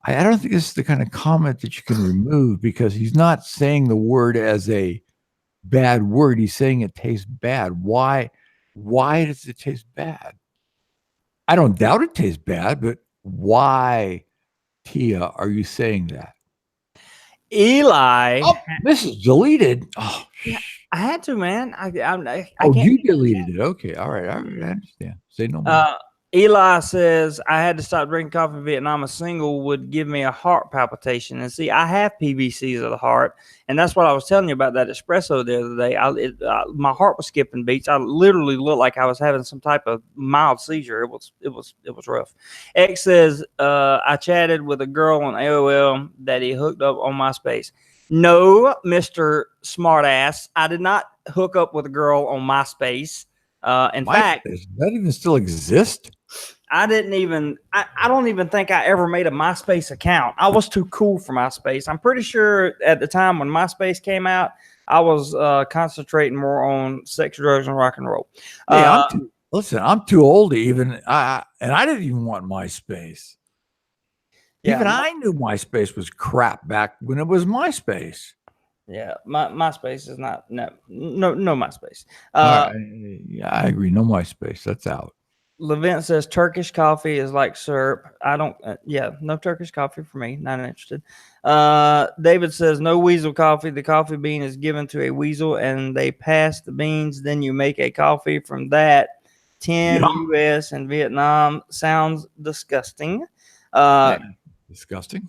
I don't think this is the kind of comment that you can remove because he's not saying the word as a bad word. He's saying it tastes bad. Why? Why does it taste bad? I don't doubt it tastes bad, but why, Tia, are you saying that? Eli. Oh, this is deleted. Oh, yeah, I had to, man. I can't. You deleted it. Okay. All right. I understand. Say no more. Eli says, I had to stop drinking coffee in Vietnam. A single would give me a heart palpitation. And see, I have PVCs of the heart. And that's what I was telling you about that espresso the other day. My heart was skipping beats. I literally looked like I was having some type of mild seizure. It was rough. X says, I chatted with a girl on AOL that he hooked up on MySpace. No, Mr. Smartass, I did not hook up with a girl on MySpace. In fact, does that even still exist? I don't even think I ever made a MySpace account. I was too cool for MySpace. I'm pretty sure at the time when MySpace came out, I was concentrating more on sex, drugs, and rock and roll. Yeah, I'm too old to even, and I didn't even want MySpace. Yeah, even I knew MySpace was crap back when it was MySpace. Yeah, MySpace is not no MySpace. Yeah, I agree. No MySpace. That's out. Levent says Turkish coffee is like syrup. I don't. No Turkish coffee for me. Not interested. David says no weasel coffee. The coffee bean is given to a weasel, and they pass the beans. Then you make a coffee from that. 10 U.S. and Vietnam sounds disgusting. Disgusting.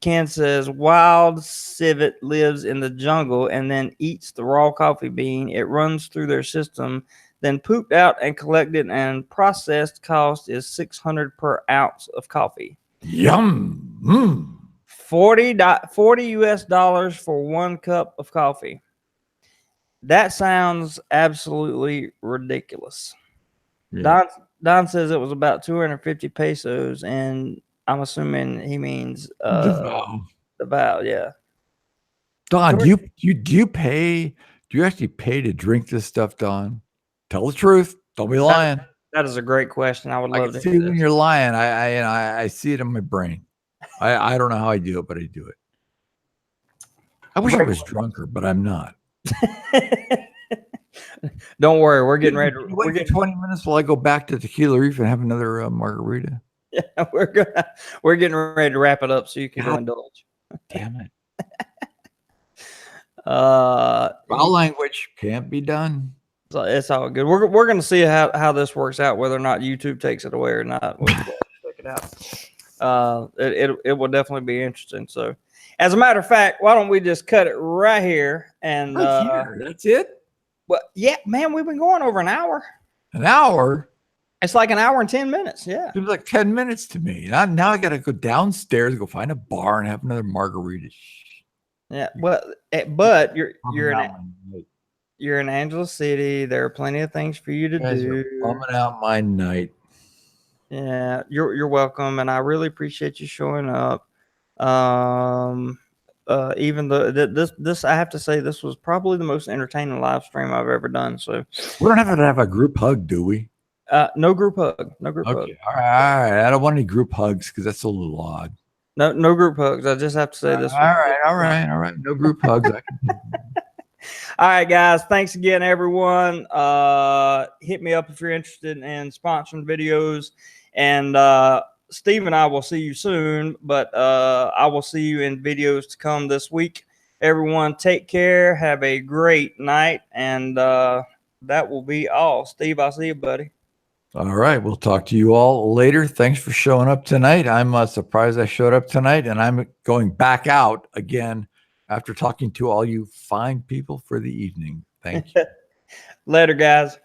Ken says wild civet lives in the jungle and then eats the raw coffee bean. It runs through their system, then pooped out and collected and processed. Cost is $600 per ounce of coffee. Yum. 40 US dollars for 1 cup of coffee. That sounds absolutely ridiculous. Yeah. Don says it was about 250 pesos, and I'm assuming he means the vow, yeah. Don, do you pay? Do you actually pay to drink this stuff, Don? Tell the truth. Don't be lying. That is a great question. I would love to see when you're lying. I see it in my brain. I don't know how I do it, but I do it. I wish I was drunker, but I'm not. Don't worry, we're getting ready. We're getting 20 minutes while I go back to Tequila Reef and have another margarita. Yeah, we're getting ready to wrap it up so you can go indulge. Damn it. Foul language can't be done. So it's all good. We're going to see how this works out, whether or not YouTube takes it away or not. We'll check it out. It will definitely be interesting. So, as a matter of fact, why don't we just cut it right here? And here. That's it. Well, yeah, man, we've been going over an hour. An hour? It's like an hour and 10 minutes. Yeah. It was like 10 minutes to me. Now I got to go downstairs, go find a bar and have another margarita. Yeah. Well, but you're in Angela City. There are plenty of things for you to do. Bumming out my night. Yeah, you're welcome, and I really appreciate you showing up. Even though this, I have to say, this was probably the most entertaining live stream I've ever done. So we don't have to have a group hug, do we? No group hug. No group hug. All right. I don't want any group hugs because that's a little odd. No group hugs. I just have to say this. All right. No group hugs. All right, guys. Thanks again, everyone. Hit me up if you're interested in sponsoring videos. And Steve and I will see you soon, but I will see you in videos to come this week. Everyone, take care. Have a great night. And that will be all. Steve, I'll see you, buddy. All right. We'll talk to you all later. Thanks for showing up tonight. I'm surprised I showed up tonight, and I'm going back out again after talking to all you fine people for the evening. Thank you. Later, guys.